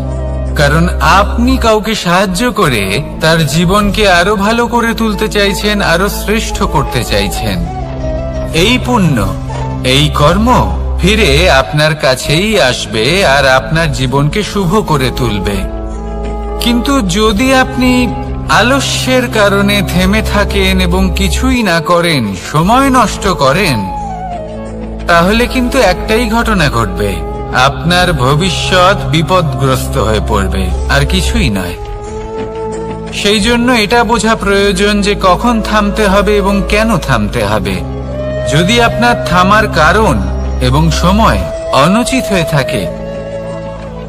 কারণ আপনি কাউকে সাহায্য করে তার জীবনকে আরো ভালো করে তুলতে চাইছেন, আরো শ্রেষ্ঠ করতে চাইছেন। এই পুণ্য, এই কর্ম ফিরে আপনার কাছেই আসবে আর আপনার জীবনকে শুভ করে তুলবে। কিন্তু যদি আপনি আলস্যের কারণে থেমে থাকেন এবং কিছুই না করেন, সময় নষ্ট করেন, তাহলে কিন্তু একটাই ঘটনা ঘটবে, আপনার ভবিষ্যৎ বিপদগ্রস্ত হয়ে পড়বে, আর কিছুই নয়। সেই জন্য এটা বোঝা প্রয়োজন যে কখন থামতে হবে এবং কেন থামতে হবে। যদি আপনার থামার কারণ এবং সময় অনুচিত হয়ে থাকে,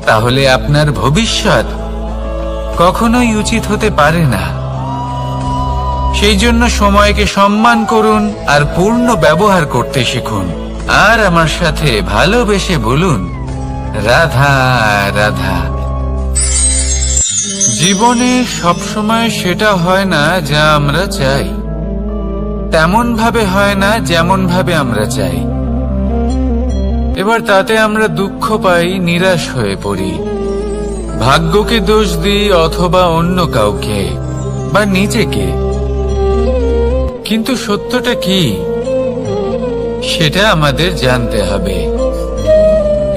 তাহলে আপনার ভবিষ্যৎ কখনোই উচিত হতে পারে না। সেই জন্য সময়কে সম্মান করুন আর পূর্ণ ব্যবহার করতে শিখুন। আর আমার সাথে ভালোবেসে বলুন, রাধা রাধা। জীবনে সবসময় সেটা হয় না যা আমরা চাই, তেমন ভাবে হয় না যেমন ভাবে আমরা চাই। এবার তাতে আমরা দুঃখ পাই, নিরাশ হয়ে পড়ি, ভাগ্যকে দোষ দিই অথবা অন্য কাউকে বা নিজেকে। কিন্তু সত্যটা কি সেটা আমাদের জানতে হবে।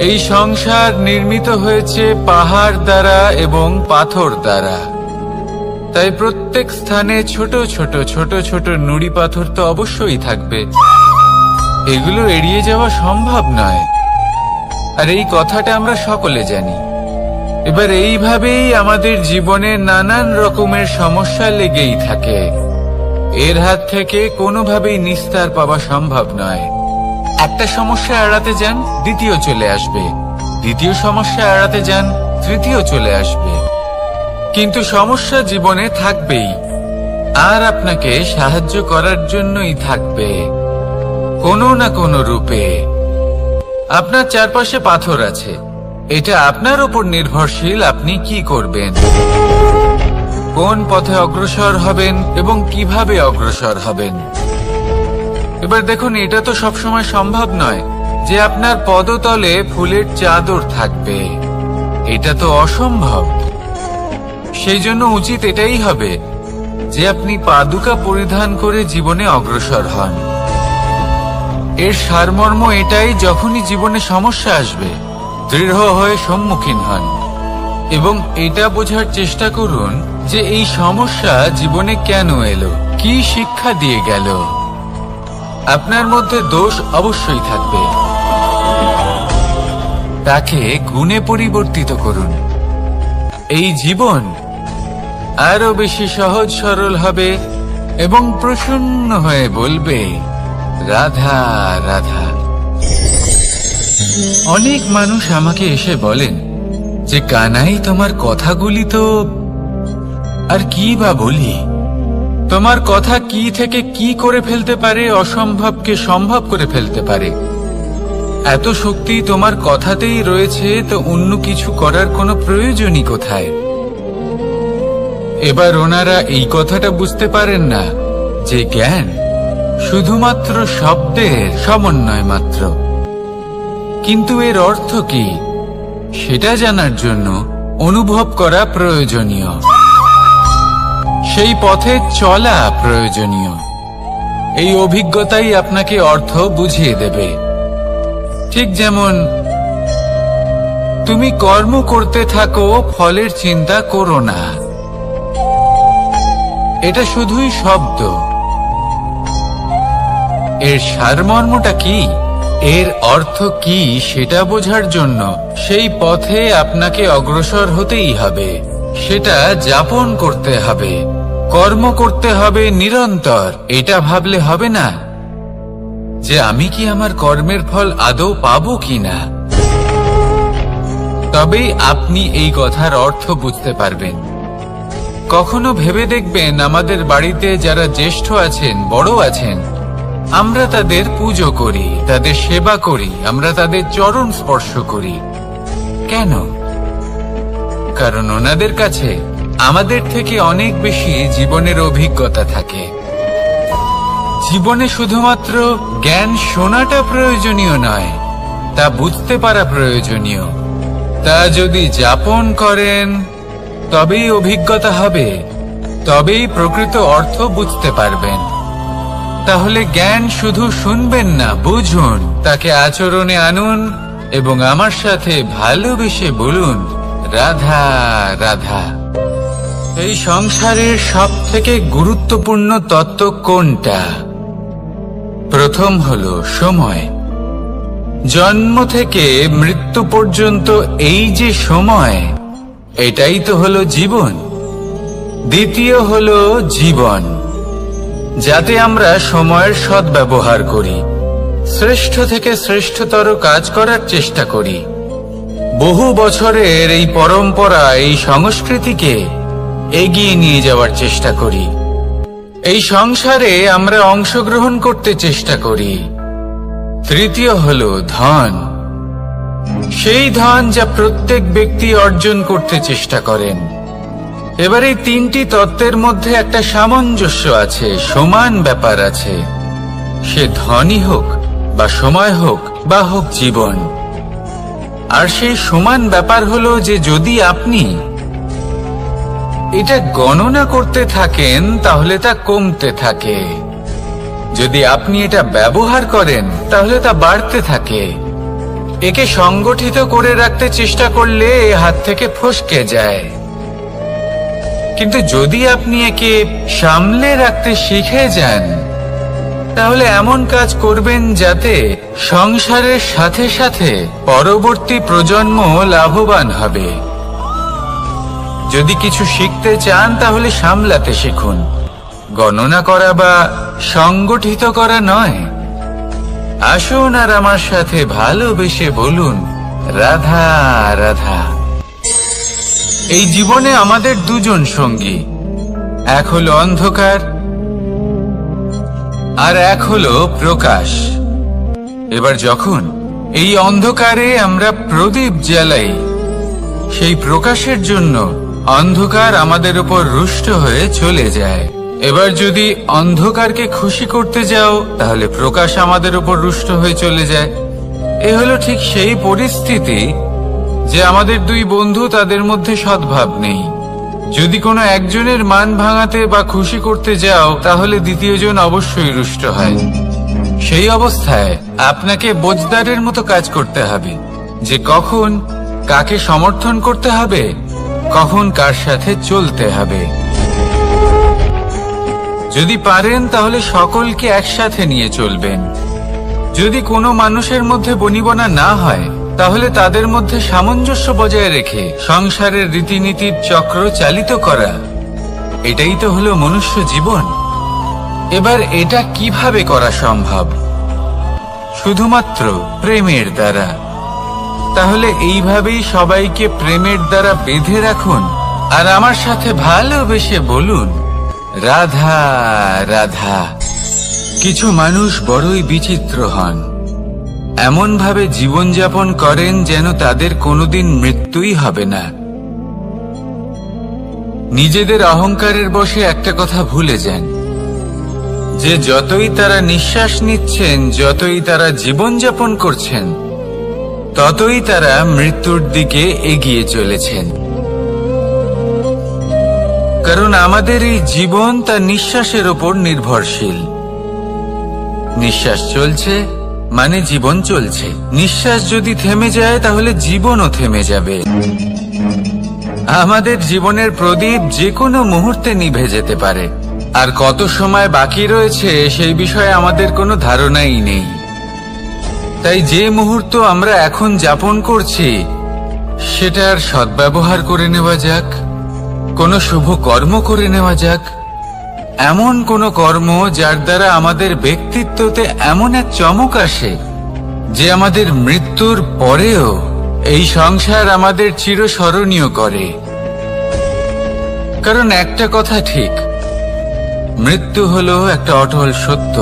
এই সংসার নির্মিত হয়েছে পাহাড় দ্বারা এবং পাথর দ্বারা, তাই প্রত্যেক স্থানে ছোট ছোট ছোট ছোট নুড়ি পাথর তো অবশ্যই থাকবে। এগুলো এড়িয়ে যাওয়া সম্ভব নয়, আর এই কথাটা আমরা সকলে জানি। এবার এইভাবেই আমাদের জীবনে নানান রকমের সমস্যা লেগেই থাকে। এর হাত থেকে কোনোভাবেই নিস্তার পাওয়া সম্ভব নয়। একটা সমস্যা এড়াতে যান, দ্বিতীয় চলে আসবে, দ্বিতীয় সমস্যা এড়াতে যান, তৃতীয় চলে আসবে। কিন্তু সমস্যা জীবনে থাকবেই, আর আপনাকে সাহায্য করার জন্যই থাকবে কোনো না কোনো রূপে। আপনার চারপাশে পাথর আছে, এটা আপনার উপর নির্ভরশীল আপনি কি করবেন, কোন পথে অগ্রসর হবেন এবং কিভাবে অগ্রসর হবেন। এবার দেখুন, এটা তো সবসময় সম্ভব নয় যে আপনার পদতলে ফুলের চাদর থাকবে, এটা তো অসম্ভব। সেই জন্য উচিত এটাই হবে যে আপনি পাদুকা পরিধান করে জীবনে অগ্রসর হন। এর সারমর্ম এটাই, যখনই জীবনে সমস্যা আসবে দৃঢ় হয়ে সম্মুখীন হন এবং এটা বোঝার চেষ্টা করুন যে এই সমস্যা জীবনে কেন এলো, কি শিক্ষা দিয়ে গেল। আপনার মধ্যে দোষ অবশ্যই থাকবে, তাকে গুণে পরিবর্তিত করুন। এই জীবন আরো বেশি সহজ সরল হবে এবং প্রসন্ন হয়ে বলবে, রাধা রাধা। অনেক মানুষ আমাকে এসে বলেন যে কানাই, তোমার কথাগুলি তো আর কি বা বলি, তোমার কথা কি থেকে কি করে ফেলতে পারে, অসম্ভবকে সম্ভব করে ফেলতে পারে। এত শক্তি তোমার কথাতেই রয়েছে, তো অন্য কিছু করার কোনো প্রয়োজনই কোথায়? এবার ওনারা এই কথাটা বুঝতে পারেন না যে জ্ঞান শুধুমাত্র শব্দের সমন্বয় মাত্র, কিন্তু এর অর্থ কি সেটা জানার জন্য অনুভব করা প্রয়োজনীয়, সেই পথে চলা প্রয়োজনীয়। এই অভিজ্ঞতাই আপনাকে অর্থ বুঝিয়ে দেবে। ঠিক যেমন তুমি কর্ম করতে থাকো, ফলের চিন্তা করো না, এটা শুধুই শব্দ। এর সারমর্মটা কি, এর অর্থ কি সেটা বোঝার জন্য সেই পথে আপনাকে অগ্রসর হতেই হবে, সেটা যাপন করতে হবে, কর্ম করতে হবে নিরন্তর। এটা ভাবলে হবে না যে আমি কি আমার কর্মের ফল আদৌ পাবো কিনা, তবেই আপনি এই কথার অর্থ বুঝতে পারবেন। কখনো ভেবে দেখবেন, আমাদের বাড়িতে যারা জ্যেষ্ঠ আছেন, বড় আছেন, আমরা তাদের পুজো করি, তাদের সেবা করি, আমরা তাদের চরণ স্পর্শ করি। কেন? কারণ ওনাদের কাছে আমাদের থেকে অনেক বেশি জীবনের অভিজ্ঞতা থাকে। জীবনে শুধুমাত্র জ্ঞান শোনাটা প্রয়োজনীয় নয়, তা বুঝতে পারা প্রয়োজনীয়। তা যদি যাপন করেন তবেই অভিজ্ঞতা হবে, তবেই প্রকৃত অর্থ বুঝতে পারবেন। তাহলে জ্ঞান শুধু শুনবেন না, বুঝুন, তাকে আচরণে আনুন এবং আমার সাথে ভালোবেসে বলুন, রাধা রাধা। এই সংসারের সব থেকে গুরুত্বপূর্ণ তত্ত্ব কোনটা? প্রথম হলো সময়। জন্ম থেকে মৃত্যু পর্যন্ত এই যে সময়, এটাই তো হলো জীবন। দ্বিতীয় হলো জীবন, যাতে আমরা সময়ের সদ্ব্যবহার করি, শ্রেষ্ঠ থেকে শ্রেষ্ঠতর কাজ করার চেষ্টা করি। বহু বছরের এই পরম্পরা, এই সংস্কৃতিকে এগিয়ে নিয়ে যাওয়ার চেষ্টা করি। এই সংসারে আমরা অংশগ্রহণ করতে চেষ্টা করি। তৃতীয় হলো ধন, সেই ধন যা প্রত্যেক ব্যক্তি অর্জন করতে চেষ্টা করেন। এবার এই তিনটি তত্ত্বের মধ্যে একটা সামঞ্জস্য আছে, সমান ব্যাপার আছে। সে ধনই হোক বা সময় হোক বা হোক জীবন। আর সেই সমান ব্যাপার হলো যে যদি আপনি এটা গণনা করতে থাকেন তাহলে তা কমতে থাকে, যদি আপনি এটা ব্যবহার করেন তাহলে তা বাড়তে থাকে। একে সংগঠিত করে রাখতে চেষ্টা করলে হাত থেকে ফসকে যায়, কিন্তু যদি আপনি একে সামলে রাখতে শিখে যান তাহলে এমন কাজ করবেন যাতে সংসারের সাথে সাথে পরবর্তী প্রজন্ম লাভবান হবে। যদি কিছু শিখতে চান তাহলে সামলাতে শিখুন, গণনা করা বা সংগঠিত করা নয়। আসুন আর আমার সাথে ভালোবেসে বলুন, রাধা রাধা। এই জীবনে আমাদের দুজন সঙ্গী, এক হলো অন্ধকার আর এক হলো প্রকাশ। এবার যখন এই অন্ধকারে আমরা প্রদীপ জ্বালাই, সেই প্রকাশের জন্য অন্ধকার আমাদের উপর রুষ্ট হয়ে চলে যায়। এবার যদি অন্ধকারকে খুশি করতে যাও তাহলে প্রকাশ আমাদের উপর রুষ্ট হয়ে চলে যায়। এ হলো ঠিক সেই পরিস্থিতি যে আমাদের দুই বন্ধু, তাদের মধ্যে সদ্ভাব নেই। যদি কোনো একজনের মান ভাঙাতে বা খুশি করতে যাও তাহলে দ্বিতীয়জন অবশ্যই রুষ্ট হয়। সেই অবস্থায় আপনাকে বোঝদারের মতো কাজ করতে হবে যে কখন কাকে সমর্থন করতে হবে, কখন কার সাথে চলতে হবে। যদি পারেন তাহলে সকলকে একসাথে নিয়ে চলবেন। যদি কোনো মানুষের মধ্যে বনিবনা না হয় তাহলে তাদের মধ্যে সামঞ্জস্য বজায় রেখে সংসারের রীতিনীতির চক্র চালিত করা, এটাই তো হলো মনুষ্য জীবন। এবার এটা কিভাবে করা সম্ভব? শুধুমাত্র প্রেমের দ্বারা। তাহলে এইভাবেই সবাইকে প্রেমের দ্বারা বেঁধে রাখুন আর আমার সাথে ভালোবেসে বলুন, রাধা রাধা। কিছু মানুষ বড়ই বিচিত্র হন, এমন ভাবে জীবনযাপন করেন যেন তাদের কোনোদিন মৃত্যুই হবে না। নিজেদের অহংকারের বশে একটা কথা ভুলে যান যে যতই তারা নিঃশ্বাস নিচ্ছেন, যতই তারা জীবনযাপন করছেন, ততই তারা মৃত্যুর দিকে এগিয়ে চলেছেন। কারণ আমাদের এই জীবন তার নিঃশ্বাসের ওপর নির্ভরশীল। নিঃশ্বাস চলছে মানে জীবন চলছে। নিঃশ্বাস যদি থেমে যায় তাহলে জীবনও থেমে যাবে। আমাদের জীবনের প্রদীপ যে কোনো মুহূর্তে নিভে যেতে পারে, আর কত সময় বাকি রয়েছে সেই বিষয়ে আমাদের কোনো ধারণাই নেই। তাই যে মুহূর্ত আমরা এখন যাপন করছি সেটার সদ্ব্যবহার করে নেওয়া যাক, কোনো শুভ কর্ম করে নেওয়া যাক, এমন কোনো কর্ম যার দ্বারা আমাদের ব্যক্তিত্বতে এমন এক চমক আসে যে আমাদের মৃত্যুর পরেও এই সংসার আমাদের চিরস্মরণীয় করে। কারণ একটা কথা ঠিক, মৃত্যু হলো একটা অটল সত্য,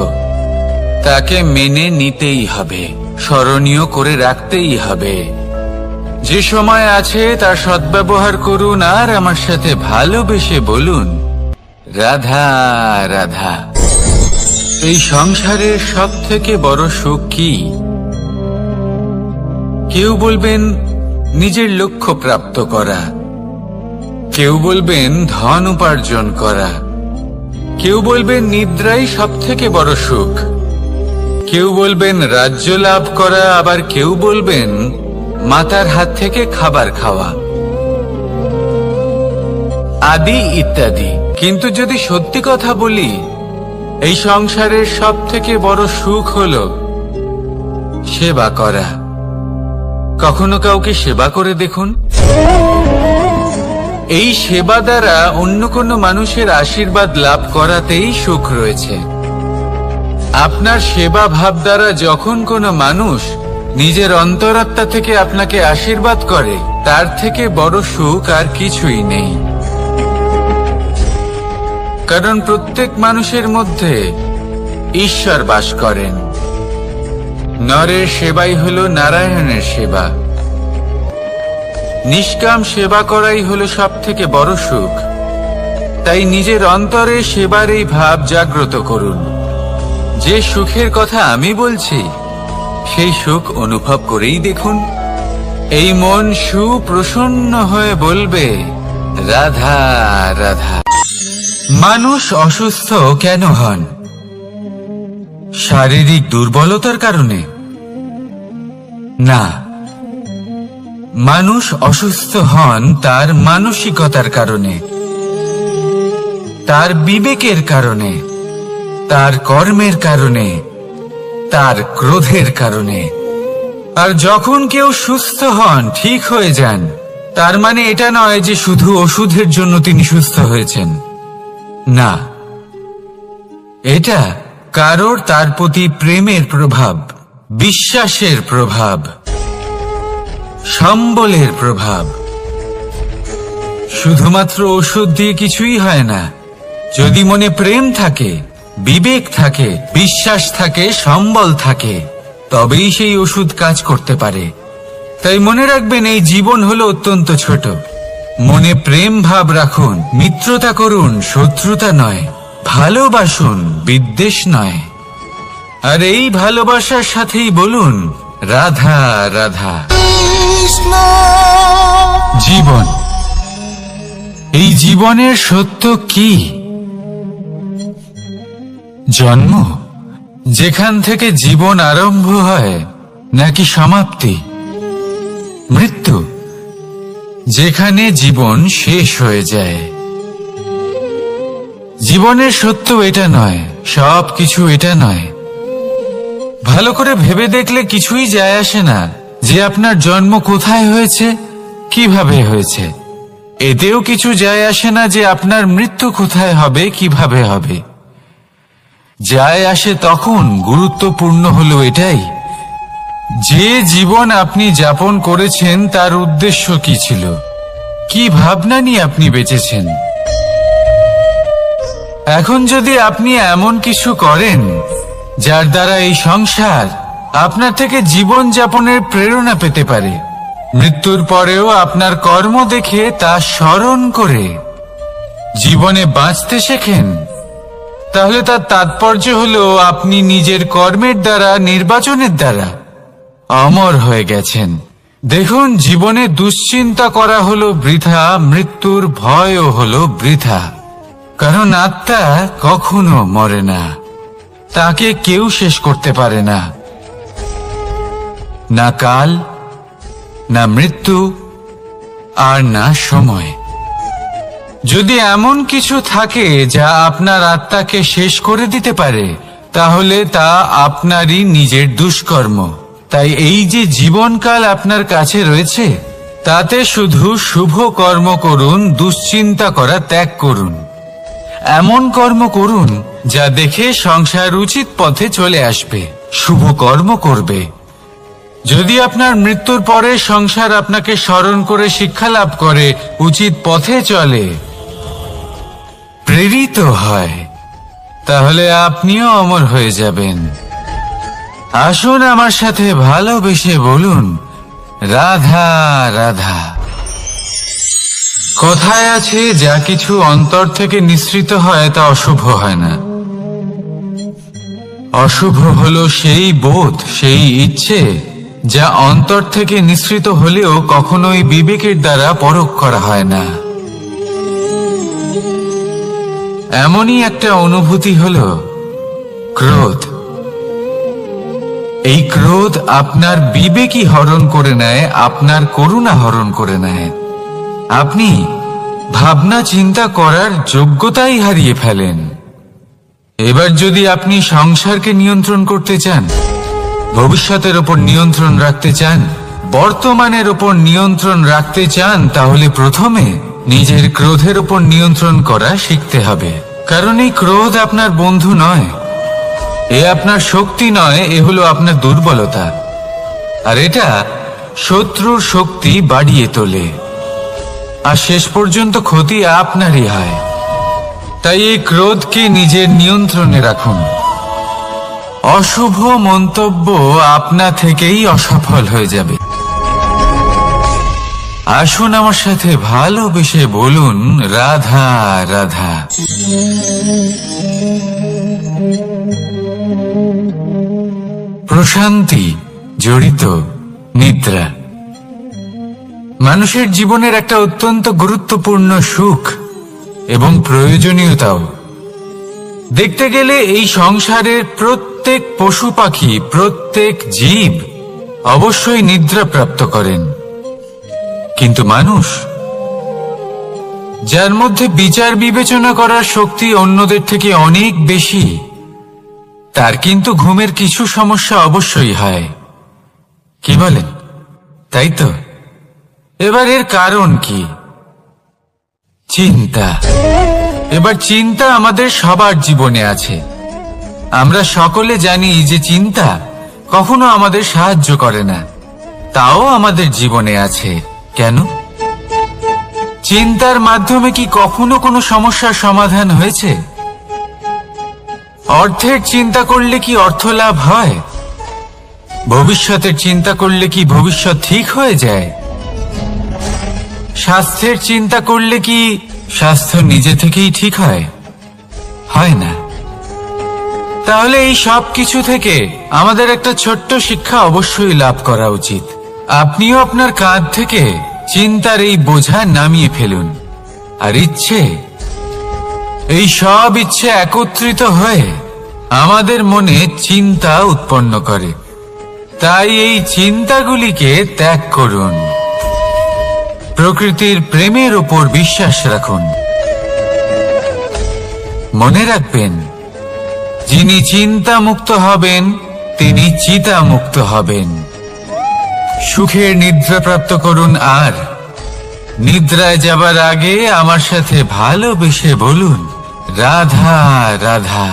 তাকে মেনে নিতেই হবে, স্মরণীয় করে রাখতেই হবে। যে সময় আছে তার সদ্ব্যবহার করুন আর আমার সাথে ভালোবেসে বলুন, রাধা রাধা। এই সংসারের সব থেকে বড় সুখ কি? কেউ বলবেন নিজের লক্ষ্য প্রাপ্ত করা, কেউ বলবেন ধন উপার্জন করা, কেউ বলবেন নিদ্রাই সব থেকে বড় সুখ, কেউ বলবেন রাজ্য লাভ করা, আবার কেউ বলবেন মাতার হাত থেকে খাবার খাওয়া, আদি ইত্যাদি। কিন্তু যদি সত্যি কথা বলি, এই সংসারের সব থেকে বড় সুখ হলো সেবা করা। কখনো কাউকে সেবা করে দেখুন, এই সেবা দ্বারা অন্য কোনো মানুষের আশীর্বাদ লাভ করাতেই সুখ রয়েছে। আপনার সেবা ভাব দ্বারা যখন কোনো মানুষ নিজের অন্তরাত্মা থেকে আপনাকে আশীর্বাদ করে, তার থেকে বড় সুখ আর কিছুই নেই। কারণ প্রত্যেক মানুষের মধ্যে ঈশ্বর বাস করেন। নরের সেবাই হলো নারায়ণের সেবা। নিষ্কাম সেবা করাই হলো সব থেকে বড় সুখ। তাই নিজের অন্তরে সেবার এই ভাব জাগ্রত করুন। যে সুখের কথা আমি বলছি, সেই সুখ অনুভব করেই দেখুন। এই মন সুপ্রসন্ন হয়ে বলবে, রাধা রাধা। মানুষ অসুস্থ কেন হন? শারীরিক দুর্বলতার কারণে? না, মানুষ অসুস্থ হন তার মানসিকতার কারণে, তার বিবেকের কারণে, তার কর্মের কারণে, তার ক্রোধের কারণে। আর যখন কেউ সুস্থ হন, ঠিক হয়ে যান, তার মানে এটা নয় যে শুধু ওষুধের জন্য তিনি সুস্থ হয়েছেন। না, এটা কারোর তার প্রতি প্রেমের প্রভাব, বিশ্বাসের প্রভাব, সম্বলের প্রভাব। শুধুমাত্র ওষুধ দিয়ে কিছুই হয় না। যদি মনে প্রেম থাকে, বিবেক থাকে, বিশ্বাস থাকে, সম্বল থাকে, তবেই সেই ওষুধ কাজ করতে পারে। তাই মনে রাখবেন, এই জীবন হলো অত্যন্ত ছোট। মনে প্রেম ভাব রাখুন, মিত্রতা করুন, শত্রুতা নয়। ভালোবাসুন, বিদ্বেষ নয়। আর এই ভালোবাসার সাথেই বলুন, রাধা রাধা। জীবন, এই জীবনের সত্য কি? জন্ম, যেখান থেকে জীবন আরম্ভ হয়, নাকি সমাপ্তি? মৃত্যু, যেখানে জীবন শেষ হয়ে যায়। জীবনের সত্য এটা নয়, সব কিছু এটা নয়। ভালো করে ভেবে দেখলে কিছুই যায় আসে না যে আপনার জন্ম কোথায় হয়েছে, কিভাবে হয়েছে। এতেও কিছু যায় আসে না যে আপনার মৃত্যু কোথায় হবে, কিভাবে হবে। যায় আসে তখন, গুরুত্বপূর্ণ হলো এটাই যে জীবন আপনি যাপন করেছেন তার উদ্দেশ্য কি ছিল, কি ভাবনা নিয়ে আপনি বেঁচেছেন। এখন যদি আপনি এমন কিছু করেন যার দ্বারা এই সংসার আপনার থেকে জীবন যাপনের প্রেরণা পেতে পারে, মৃত্যুর পরেও আপনার কর্ম দেখে তা স্মরণ করে জীবনে বাঁচতে শেখেন, তাহলে তার তাৎপর্য হলো আপনি নিজের কর্মের দ্বারা, নির্বাচনের দ্বারা অমর হয়ে গেছেন। দেখুন, জীবনে দুশ্চিন্তা করা হলো বৃথা, মৃত্যুর ভয়ও হলো বৃথা। কারণ আত্মা কখনো মরে না, তাকে কেউ শেষ করতে পারে না। না কাল, না মৃত্যু, আর না সময়। যদি এমন কিছু থাকে যা আপনার আত্মাকে শেষ করে দিতে পারে, তাহলে তা আপনারই নিজের দুষ্কর্ম। তাই এই যে জীবনকাল আপনার কাছে রয়েছে, তাতে শুধু শুভ কর্ম করুন, দুশ্চিন্তা করা ত্যাগ করুন। এমন কর্ম করুন যা দেখে সংসার উচিত পথে চলে আসবে, শুভ কর্ম করবে। যদি আপনার মৃত্যুর পরে সংসার আপনাকে স্মরণ করে শিক্ষা লাভ করে, উচিত পথে চলে, প্রেরিত হয়, তাহলে আপনিও অমর হয়ে যাবেন। আসুন আমার সাথে ভালোবেসে বলুন, রাধা রাধা। কথায় আছে, যা কিছু অন্তর থেকে নিঃসৃত হয় তা অশুভ হয় না। অশুভ হলো সেই বোধ, সেই ইচ্ছে যা অন্তর থেকে নিঃসৃত হলেও কখনোই বিবেকের দ্বারা পরখ করা হয় না। এমনই একটা অনুভূতি হলো ক্রোধ। এই ক্রোধ আপনার বিবেকই হরণ করে নেয়, আপনার করুণা হরণ করে নেয়। আপনি ভাবনা চিন্তা করার যোগ্যতাই হারিয়ে ফেলেন। এবার যদি আপনি সংসারকে নিয়ন্ত্রণ করতে চান, ভবিষ্যতের ওপর নিয়ন্ত্রণ রাখতে চান, বর্তমানের ওপর নিয়ন্ত্রণ রাখতে চান, তাহলে প্রথমে নিজের ক্রোধের উপর নিয়ন্ত্রণ করা শিখতে হবে, কারণ এই ক্রোধ আপনার বন্ধু নয়, এ আপনার শক্তি নয়, এ হলো আপনার দুর্বলতা, আর এটা শত্রুর শক্তি বাড়িয়ে তোলে, আর শেষ পর্যন্ত ক্ষতি আপনারই হয়। তাই এই ক্রোধকে নিজের নিয়ন্ত্রণে রাখুন। অশুভ মন্তব্য আপনা থেকেই অসফল হয়ে যাবে। আসুন আমার সাথে ভালোবেসে বলুন, রাধা রাধা। প্রশান্তি জড়িত নিদ্রা মানুষের জীবনের একটা অত্যন্ত গুরুত্বপূর্ণ সুখ এবং প্রয়োজনীয়তাও। দেখতে গেলে এই সংসারের প্রত্যেক পশু পাখি, প্রত্যেক জীব অবশ্যই নিদ্রা প্রাপ্ত করেন, কিন্তু মানুষ, যার মধ্যে বিচার বিবেচনা করার শক্তি অন্যদের থেকে অনেক বেশি, তার কিন্তু ঘুমের কিছু সমস্যা অবশ্যই হয়। কি বলেন? তাই তো। এবার এর কারণ কি? চিন্তা। এবার চিন্তা আমাদের সবার জীবনে আছে। আমরা সকলে জানি যে চিন্তা কখনো আমাদের সাহায্য করে না, তাও আমাদের জীবনে আছে। কেন? চিন্তার মাধ্যমে কি কখনো কোনো সমস্যার সমাধান হয়েছে? অর্থের চিন্তা করলে কি অর্থ লাভ হয়? ভবিষ্যতের চিন্তা করলে কি ভবিষ্যৎ ঠিক হয়ে যায়? স্বাস্থ্যের চিন্তা করলে কি স্বাস্থ্য নিজে থেকেই ঠিক হয়? হয় না। তাহলে এই সব কিছু থেকে আমাদের একটা ছোট্ট শিক্ষা অবশ্যই লাভ করা উচিত। আপনিও আপনার কাঁধ থেকে চিন্তার এই বোঝা নামিয়ে ফেলুন। আর ইচ্ছে, এই সব ইচ্ছে একত্রিত হয়ে আমাদের মনে চিন্তা উৎপন্ন করে। তাই এই চিন্তাগুলিকে ত্যাগ করুন। প্রকৃতির প্রেমের উপর বিশ্বাস রাখুন। মনে রাখবেন, যিনি চিন্তা মুক্ত হবেন তিনি চিতা মুক্ত হবেন। সুখের নিদ্রা প্রাপ্ত করুন, আর নিদ্রায় যাবার আগে আমার সাথে ভালোবেসে বলুন, রাধা রাধা।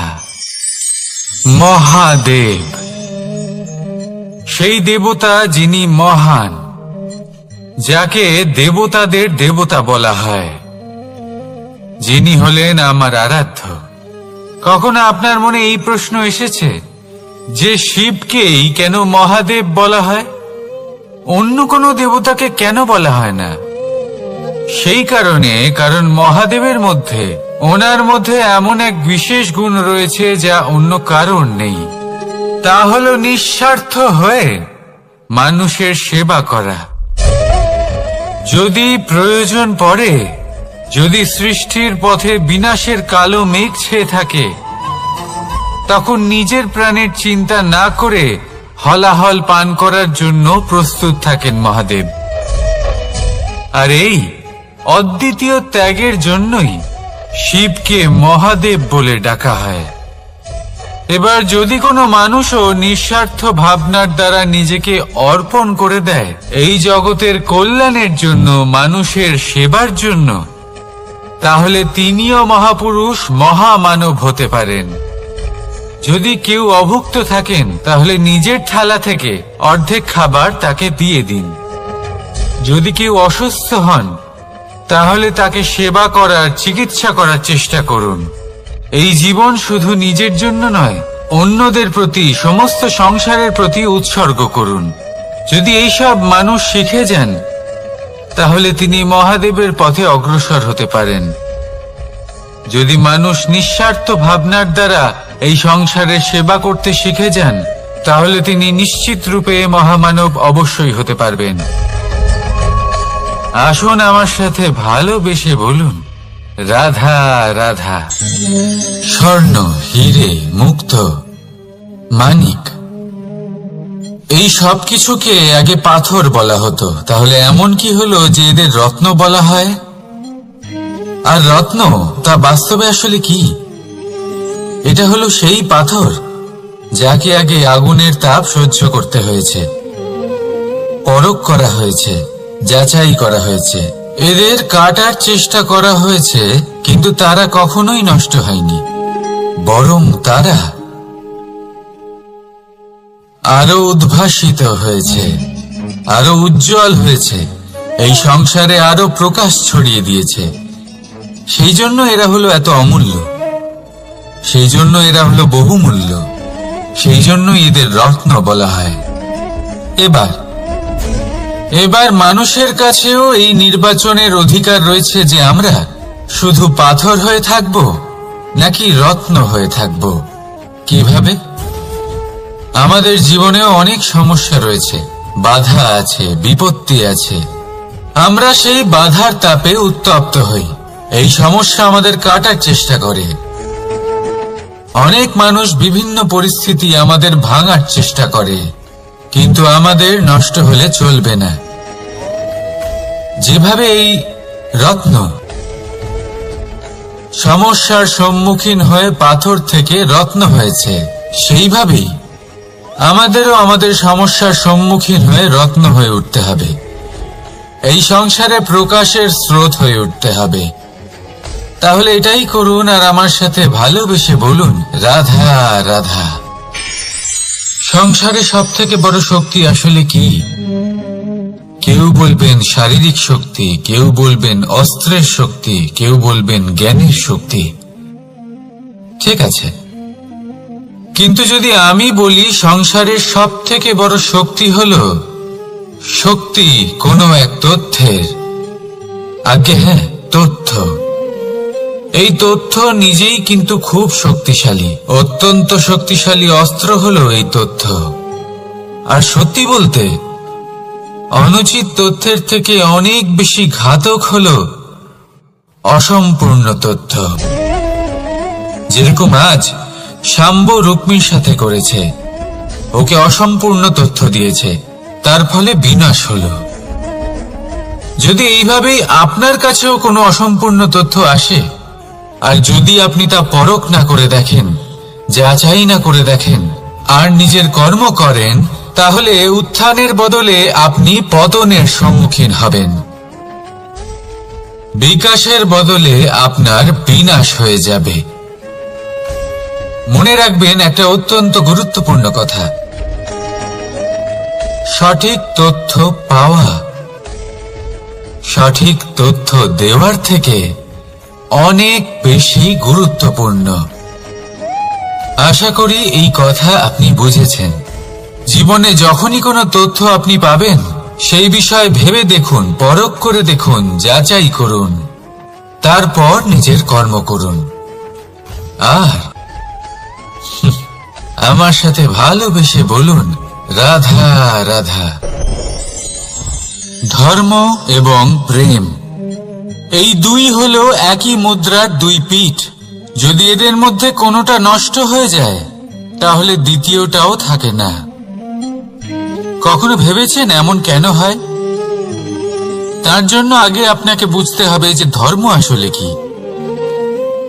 মহাদেব, সেই দেবতা যিনি মহান, যাকে দেবতাদের দেবতা বলা হয়, যিনি হলেন আমার আরাধ্য। কখনো আপনার মনে এই প্রশ্ন এসেছে যে শিবকেই কেন মহাদেব বলা হয়, অন্য কোনো দেবতাকে কেন বলা হয় না? সেই কারণ মহাদেবের মধ্যে, ওনার মধ্যে এমন এক বিশেষ গুণ রয়েছে যা অন্য কারণ নেই। তা হলো নিঃস্বার্থ হয়ে মানুষের সেবা করা। যদি প্রয়োজন পড়ে, যদি সৃষ্টির পথে বিনাশের কালো মেঘ ছেয়ে থাকে, তখন নিজের প্রাণের চিন্তা না করে হলাহল পান করার জন্য প্রস্তুত থাকেন মহাদেব। আর এই অদ্বিতীয় ত্যাগের জন্যই শিবকে মহাদেব বলে ডাকা হয়। এবার যদি কোনো মানুষও নিঃস্বার্থ ভাবনার দ্বারা নিজেকে অর্পণ করে দেয় এই জগতের কল্যাণের জন্য, মানুষের সেবার জন্য, তাহলে তিনিও মহাপুরুষ, মহামানব হতে পারেন। যদি কেউ অভুক্ত থাকেন, তাহলে নিজের থালা থেকে অর্ধেক খাবার তাকে দিয়ে দিন। যদি কেউ অসুস্থ হন, তাহলে তাকে সেবা করার, চিকিৎসা করার চেষ্টা করুন। এই জীবন শুধু নিজের জন্য নয়, অন্যদের প্রতি, সমস্ত সংসারের প্রতি উৎসর্গ করুন। যদি এইসব মানুষ শিখে যান, তাহলে তিনি মহাদেবের পথে অগ্রসর হতে পারেন। যদি মানুষ নিঃস্বার্থ ভাবনার দ্বারা এই সংসারের সেবা করতে শিখে যান, তাহলে তিনি নিশ্চিত রূপে মহামানব অবশ্যই হতে পারবেন। আসুন আমার সাথে ভালোবেসে বলুন, রাধা রাধা। স্বর্ণ, হীরে, মুক্ত, মানিক, এই সব কিছুকে আগে পাথর বলা হতো। তাহলে এমন কি হলো যে এদের রত্ন বলা হয়? আর রত্ন তা বাস্তবে আসলে কি? এটা হলো সেই পাথর যাকে আগে আগুনের তাপ সহ্য করতে হয়েছে, পরখ করা হয়েছে, যাচাই করা হয়েছে, এদের কাটার চেষ্টা করা হয়েছে, কিন্তু তারা কখনোই নষ্ট হয়নি, বরং তারা আরো উদ্ভাসিত হয়েছে, আরো উজ্জ্বল হয়েছে, এই সংসারে আরো প্রকাশ ছড়িয়ে দিয়েছে। সেই জন্য এরা হলো এত অমূল্য, সেই জন্য এরা হলো বহুমূল্য, সেই জন্য এদের রত্ন বলা হয়। এবার মানুষের কাছেও এই নির্বাচনের অধিকার রয়েছে যে আমরা শুধু পাথর হয়ে থাকব নাকি রত্ন হয়ে থাকব। কিভাবে? আমাদের জীবনেও অনেক সমস্যা রয়েছে, বাধা আছে, বিপত্তি আছে। আমরা সেই বাধার তাপে উত্তপ্ত হই, এই সমস্যা আমাদের কাটার চেষ্টা করে। অনেক মানুষ বিভিন্ন পরিস্থিতি আমাদের ভাঙার চেষ্টা করে, কিন্তু আমাদের নষ্ট হলে চলবে না। যেভাবে এই রত্ন সমস্যার সম্মুখীন হয়ে পাথর থেকে রত্ন হয়েছে, সেইভাবেই আমাদেরও আমাদের সমস্যার সম্মুখীন হয়ে রত্ন হয়ে উঠতে হবে। এই সংসারে প্রকাশের স্রোত হয়ে উঠতে হবে। তাহলে এটাই করুন আর আমার সাথে ভালোবেসে বলুন, রাধা রাধা। সংসারে সব থেকে বড় শক্তি আসলে কি? কেউ বলবেন শারীরিক শক্তি, কেউ বলবেন অস্ত্রের শক্তি, কেউ বলবেন জ্ঞানের শক্তি। ঠিক আছে, কিন্তু যদি আমি বলি সংসারের সব থেকে বড় শক্তি হলো শক্তি কোনো এক তথ্যের, আগে হ্যাঁ, তথ্য। এই তথ্য নিজেই কিন্তু খুব শক্তিশালী, অত্যন্ত শক্তিশালী অস্ত্র হলো এই তথ্য। আর সত্যি বলতে অনুচিত তথ্যের থেকে অনেক বেশি ঘাতক হলো অসম্পূর্ণ তথ্য। যেরকম আজ শাম্ব রুক্মির সাথে করেছে, ওকে অসম্পূর্ণ তথ্য দিয়েছে, তার ফলে বিনাশ হলো। যদি এইভাবেই আপনার কাছেও কোনো অসম্পূর্ণ তথ্য আসে, আর যদি আপনি তা পরখ না করে দেখেন, যাচাই না করে দেখেন, আর নিজের কর্ম করেন, তাহলে উত্থানের বদলে আপনি পতনের সম্মুখীন হবেন। বিকাশের বদলে আপনার বিনাশ হয়ে যাবে। মনে রাখবেন একটা অত্যন্ত গুরুত্বপূর্ণ কথা, সঠিক তথ্য পাওয়া সঠিক তথ্য দেওয়ার থেকে অনেক বেশি গুরুত্বপূর্ণ। আশা করি এই কথা আপনি বুঝেছেন। জীবনে যখনই কোনো তথ্য আপনি পাবেন, সেই বিষয়ে ভেবে দেখুন, পরখ করে দেখুন, যাচাই করুন, তারপর নিজের কর্ম করুন। আর আমার সাথে ভালোবেসে বলুন, রাধা রাধা। ধর্ম এবং প্রেম, এই দুই হলো একই মুদ্রার দুই পিঠ। যদি এদের মধ্যে কোনোটা নষ্ট হয়ে যায়, তাহলে দ্বিতীয়টাও থাকে না। কখনো ভেবেছেন এমন কেন হয়? তার জন্য আগে আপনাকে বুঝতে হবে যে ধর্ম আসলে কি।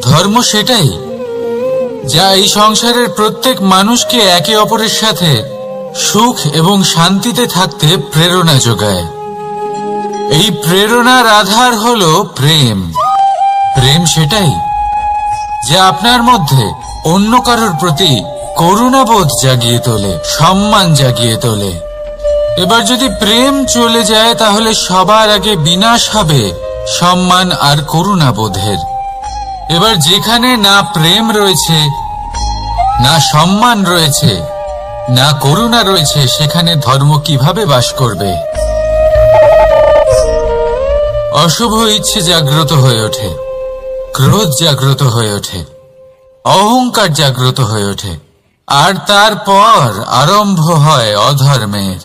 ধর্ম সেটাই যা এই সংসারের প্রত্যেক মানুষকে একে অপরের সাথে সুখ এবং শান্তিতে থাকতে প্রেরণা যোগায়। এই প্রেরণার আধার হলো প্রেম। প্রেম সেটাই যা আপনার মধ্যে অন্য কারোর প্রতি করুণাবোধ জাগিয়ে তোলে, সম্মান জাগিয়ে তোলে। এবার যদি প্রেম চলে যায়, তাহলে সবার আগে বিনাশ হবে সম্মান আর করুণাবোধের। এবার যেখানে না প্রেম রয়েছে, না সম্মান রয়েছে, না করুণা রয়েছে, সেখানে ধর্ম কিভাবে বাস করবে? অশুভ ইচ্ছে জাগ্রত হয়ে ওঠে, ক্রোধ জাগ্রত হয়ে ওঠে, অহংকার জাগ্রত হয়ে ওঠে, আর তারপর আরম্ভ হয় অধর্মের।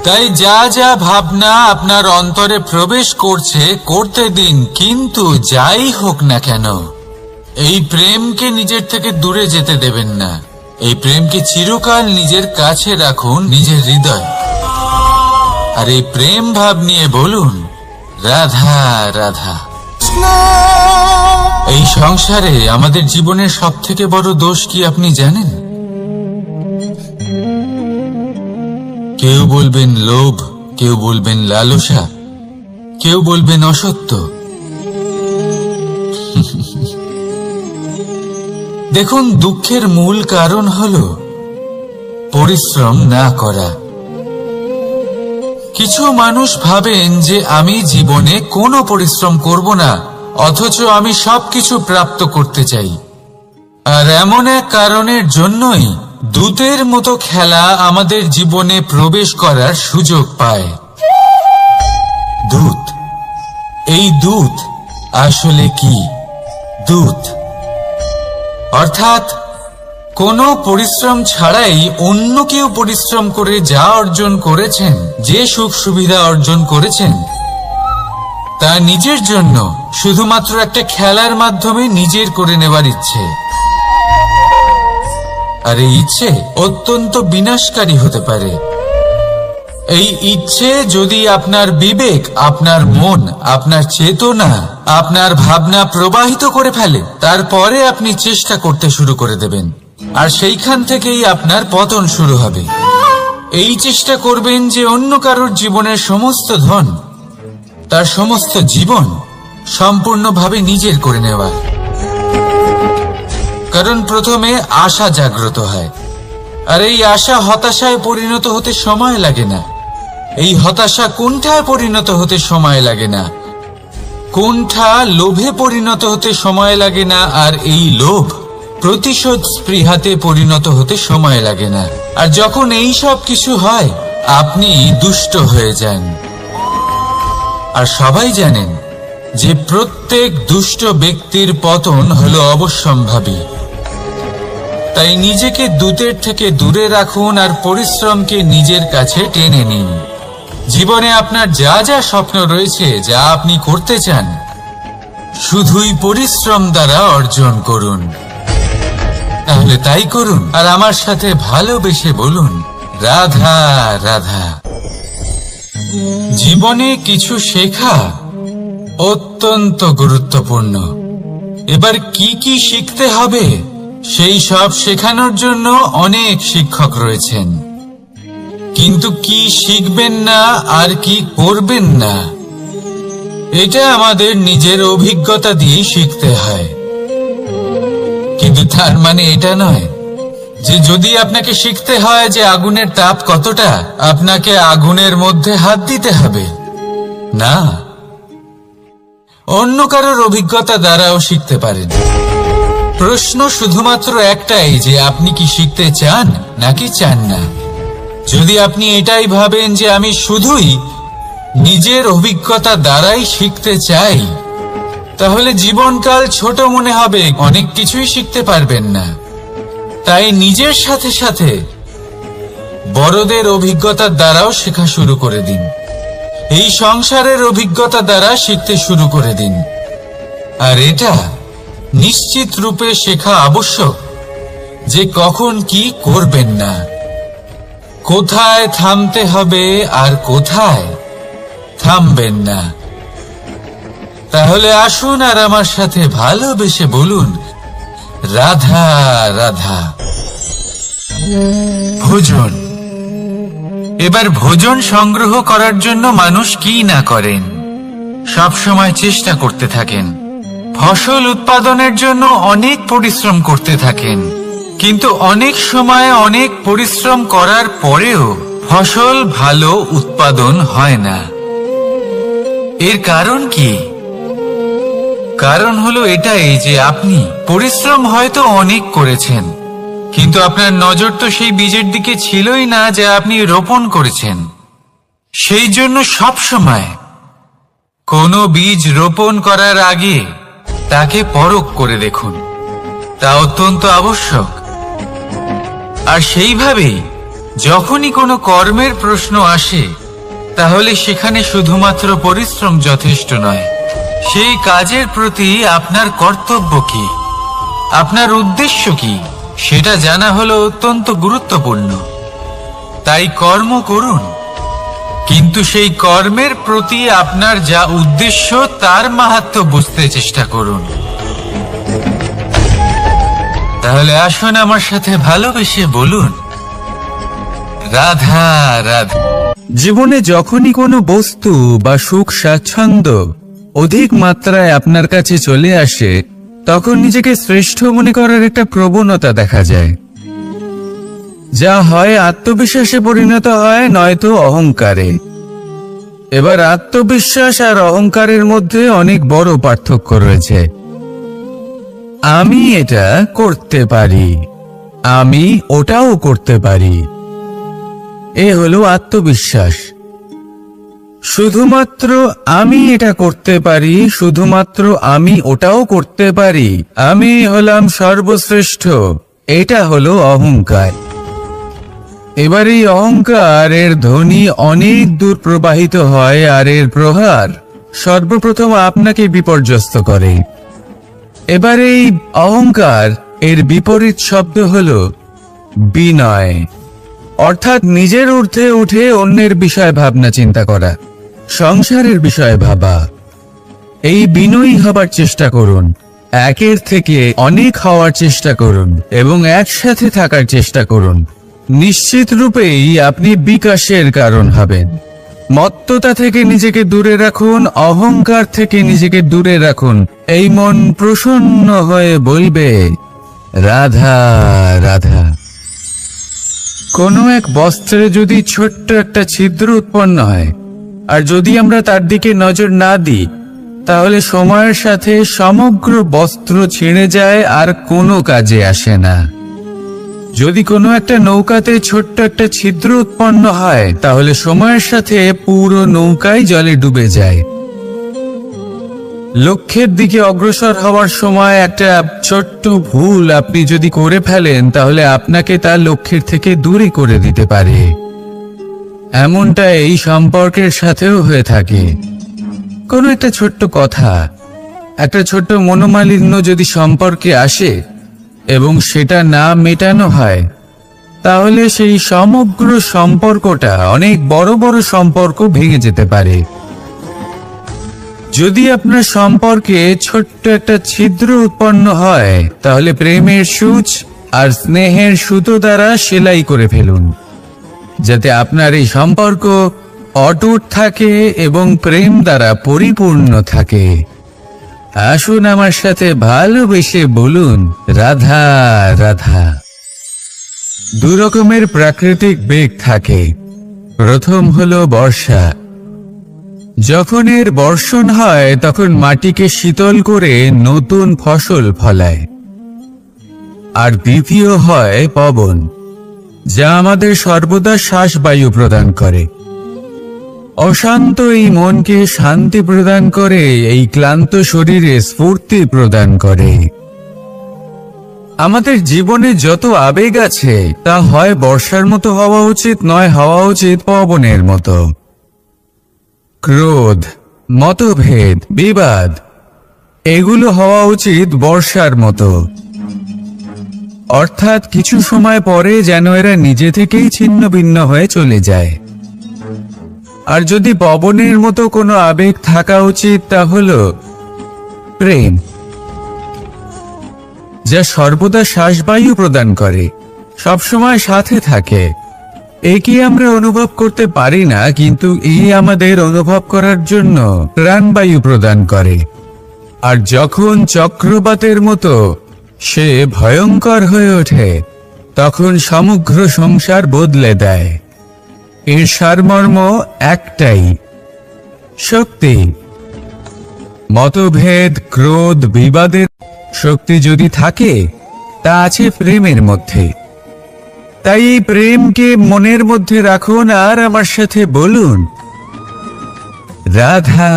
তাই যা যা ভাবনা আপনার অন্তরে প্রবেশ করছে, করতে দিন, কিন্তু যাই হোক না কেন, এই প্রেমকে নিজের থেকে দূরে যেতে দেবেন না। এই প্রেমকে চিরকাল নিজের কাছে রাখুন, নিজের হৃদয়। আর এই প্রেম ভাব নিয়ে বলুন, রাধা রাধা। এই সংসারে আমাদের জীবনের সব থেকে বড় দোষ কি আপনি জানেন? কেউ বলবেন লোভ, কেউ বলবেন লালসা, কেউ বলবেন অসত্য। দেখুন, দুঃখের মূল কারণ হলো পরিশ্রম না করা। কিছু মানুষ ভাবেন যে আমি জীবনে কোনো পরিশ্রম করব না, অথচ আমি সবকিছু প্রাপ্ত করতে চাই। আর এমন এক কারণের জন্যই দূতের মতো খেলা আমাদের জীবনে প্রবেশ করার সুযোগ পায়। দূত, এই দূত আসলে কি? দূত অর্থাৎ কোনো পরিশ্রম ছাড়াই অন্য কেউ পরিশ্রম করে যা অর্জন করেছেন, যে সুখ সুবিধা অর্জন করেছেন, তা নিজের জন্য শুধুমাত্র একটা খেলার মাধ্যমে নিজের করে নেবার ইচ্ছে। আর এই ইচ্ছে অত্যন্ত বিনাশকারী হতে পারে। এই ইচ্ছে যদি আপনার বিবেক, আপনার মন, আপনার চেতনা, আপনার ভাবনা প্রবাহিত করে ফেলে, তারপরে আপনি চেষ্টা করতে শুরু করে দেবেন, আর সেইখান থেকেই আপনার পতন শুরু হবে। এই চেষ্টা করবেন যে অন্য কারোর জীবনের সমস্ত ধন, তার সমস্ত জীবন সম্পূর্ণভাবে নিজের করে নেওয়া। কারণ প্রথমে আশা জাগ্রত হয়, আর এই আশা হতাশায় পরিণত হতে সময় লাগে না। এই হতাশা কুণ্ঠায় পরিণত হতে সময় লাগে না, কুণ্ঠা লোভে পরিণত হতে সময় লাগে না, আর এই লোভ প্রতিশোধ স্পৃহাতে পরিণত হতে সময় লাগে না। আর যখন এই সব কিছু হয়, আপনি দুষ্ট হয়ে যান। আর সবাই জানেন যে প্রত্যেক দুষ্ট ব্যক্তির পতন হলো অবশ্যম্ভাবী। তাই নিজেকে দূতের থেকে দূরে রাখুন আর পরিশ্রমকে নিজের কাছে টেনে নিন। জীবনে আপনার যা যা স্বপ্ন রয়েছে, যা আপনি করতে চান, শুধুই পরিশ্রম দ্বারা অর্জন করুন। তাহলে তাই করুন, আর আমার সাথে ভালোবেসে বলুন, রাধা রাধা। জীবনে কিছু শেখা অত্যন্ত গুরুত্বপূর্ণ। এবার কি কি শিখতে হবে, সেই সব শেখানোর জন্য অনেক শিক্ষক রয়েছেন। কিন্তু কি শিখবেন না আর কি করবেন না, এটা আমাদের নিজের অভিজ্ঞতা দিয়ে শিখতে হয়। কিন্তু তার মানে এটা নয় যে যদি আপনাকে শিখতে হয় যে আগুনের তাপ কতটা, আপনাকে আগুনের মধ্যে হাত দিতে হবে। না, অন্য কারোর অভিজ্ঞতা দ্বারাও শিখতে পারেন। প্রশ্ন শুধুমাত্র একটাই যে আপনি কি শিখতে চান নাকি চান না। যদি আপনি এটাই ভাবেন যে আমি শুধুই নিজের অভিজ্ঞতা দ্বারাই শিখতে চাই, তাহলে জীবনকাল ছোট মনে হবে, অনেক কিছুই শিখতে পারবেন না। তাই নিজের সাথে সাথে বড়দের অভিজ্ঞতার দ্বারাও শেখা শুরু করে দিন। এই সংসারের অভিজ্ঞতা দ্বারা শিখতে শুরু করে দিন। আর এটা নিশ্চিত রূপে শেখা আবশ্যক যে কখন কি করবেন না, কোথায় থামতে হবে আর কোথায় থামবেন না। তাহলে আসুন আর আমার সাথে ভালোবেসে বলুন, রাধা রাধা। ভোজন। এবার ভোজন সংগ্রহ করার জন্য মানুষ কি না করেন, সব সময় চেষ্টা করতে থাকেন। ফসল উৎপাদনের জন্য অনেক পরিশ্রম করতে থাকেন, কিন্তু অনেক সময় অনেক পরিশ্রম করার পরেও ফসল ভালো উৎপাদন হয় না। এর কারণ কি? কারণ হলো এটাই যে আপনি পরিশ্রম হয়তো অনেক করেছেন, কিন্তু আপনার নজর তো সেই বীজের দিকে ছিলই না যা আপনি রোপণ করেছেন। সেই জন্য সব সময় কোনো বীজ রোপণ করার আগে তাকে পরখ করে দেখুন, তা অত্যন্ত আবশ্যক। আর সেইভাবেই যখনই কোনো কর্মের প্রশ্ন আসে, তাহলে সেখানে শুধুমাত্র পরিশ্রম যথেষ্ট নয়। সেই কাজের প্রতি আপনার কর্তব্য কি, আপনার উদ্দেশ্য কি, সেটা জানা হলো অত্যন্ত গুরুত্বপূর্ণ। তাই কর্ম করুন, কিন্তু সেই কর্মের প্রতি আপনার যা উদ্দেশ্য তার মাহাত্ম্য বুঝতে চেষ্টা করুন। তাহলে আসুন আমার সাথে ভালোবেসে বলুন, রাধা রাধা। জীবনে যখনই কোনো বস্তু বা সুখ স্বাচ্ছন্দ্য অধিক মাত্রায় আপনার কাছে চলে আসে, তখন নিজেকে শ্রেষ্ঠ মনে করার একটা প্রবণতা দেখা যায়, যা হয় আত্মবিশ্বাসে পরিণত হয়, নয়তো অহংকারে। এবার আত্মবিশ্বাস আর অহংকারের মধ্যে অনেক বড় পার্থক্য রয়েছে। আমি এটা করতে পারি, আমি ওটাও করতে পারি, এ হলো আত্মবিশ্বাস। শুধুমাত্র আমি এটা করতে পারি, শুধুমাত্র আমি ওটাও করতে পারি, আমি হলাম সর্বশ্রেষ্ঠ, এটা হলো অহংকার। এবার এই অহংকার এর ধ্বনি অনেক দূর প্রবাহিত হয়, আর এর প্রহার সর্বপ্রথম আপনাকে বিপর্যস্ত করে। এবার এই অহংকার এর বিপরীত শব্দ হলো বিনয়, অর্থাৎ নিজের ঊর্ধ্বে উঠে অন্যের বিষয় ভাবনা চিন্তা করা, সংসারের বিষয়ে ভাবা। এই বিনয়ী হবার চেষ্টা করুন, একের থেকে অনেক হওয়ার চেষ্টা করুন এবং একসাথে থাকার চেষ্টা করুন। নিশ্চিত রূপেই আপনি বিকাশের কারণ হবেন। মত্ততা থেকে নিজেকে দূরে রাখুন, অহংকার থেকে নিজেকে দূরে রাখুন। এই মন প্রসন্ন হয়ে বলবে, রাধা রাধা। কোনো এক বস্ত্রে যদি ছোট্ট একটা ছিদ্র উৎপন্ন হয়, আর যদি আমরা তার দিকে নজর না দিই, তাহলে সময়ের সাথে সমগ্র বস্ত্র ছিঁড়ে যায় আর কোনো কাজে আসে না। যদি কোনো একটা নৌকাতে ছোট্ট একটা ছিদ্র উৎপন্ন হয়, তাহলে সময়ের সাথে পুরো নৌকাই জলে ডুবে যায়। লক্ষ্যের দিকে অগ্রসর হওয়ার সময় একটা ছোট্ট ভুল আপনি যদি করে ফেলেন, তাহলে আপনাকে তার লক্ষ্যের থেকে দূরে করে দিতে পারে। এমনটা এই সম্পর্কের সাথেও হয়ে থাকে। কোনো একটা ছোট্ট কথা, একটা ছোট্ট মনোমালিন্য যদি সম্পর্কে আসে এবং সেটা না মেটানো হয়, তাহলে সেই সমগ্র সম্পর্কটা অনেক বড় বড় সম্পর্ক ভেঙে যেতে পারে। যদি আপনার সম্পর্কে ছোট্ট একটা ছিদ্র উৎপন্ন হয়, তাহলে প্রেমের সূচ আর স্নেহের সুতো দ্বারা সেলাই করে ফেলুন, যাতে আপনার এই সম্পর্ক অটুট থাকে এবং প্রেম দ্বারা পরিপূর্ণ থাকে। আসুন আমার সাথে ভালোবেসে বলুন, রাধা রাধা। দু রকমের প্রাকৃতিক বেগ থাকে। প্রথম হলো বর্ষা। যখন এর বর্ষণ হয়, তখন মাটিকে শীতল করে নতুন ফসল ফলায়। আর দ্বিতীয় হয় পবন, যা আমাদের সর্বদা শ্বাসবায়ু প্রদান করে। অশান্ত এই মনকে শান্তি প্রদান করে, এই ক্লান্ত শরীরে স্ফূর্তি প্রদান করে। আমাদের জীবনে যত আবেগ আছে, তা হয় বর্ষার মতো হওয়া উচিত, নয় হওয়া উচিত পবনের মতো। ক্রোধ, মতভেদ, বিবাদ, এগুলো হওয়া উচিত বর্ষার মতো। অর্থাৎ কিছু সময় পরে যেন এরা নিজে থেকেই ছিন্ন ভিন্ন হয়ে চলে যায়। আর যদি পবনের মতো কোনো আবেগ থাকা উচিত, তা হলো প্রেম, যা সর্বদা শ্বাসবায়ু প্রদান করে, সবসময় সাথে থাকে। একে আমরা অনুভব করতে পারি না, কিন্তু এই আমাদের অনুভব করার জন্য প্রাণবায়ু প্রদান করে। আর যখন চক্রবাতের মতো সে ভয়ঙ্কর হয়ে ওঠে, তখন সমগ্র সংসার বদলে দেয়। এর সারমর্ম একটাই, শক্তি। মতভেদ, ক্রোধ, বিবাদের শক্তি যদি থাকে, তা আছে প্রেমের মধ্যে। তাই এই প্রেমকে মনের মধ্যে রাখুন আর আমার সাথে বলুন, রাধা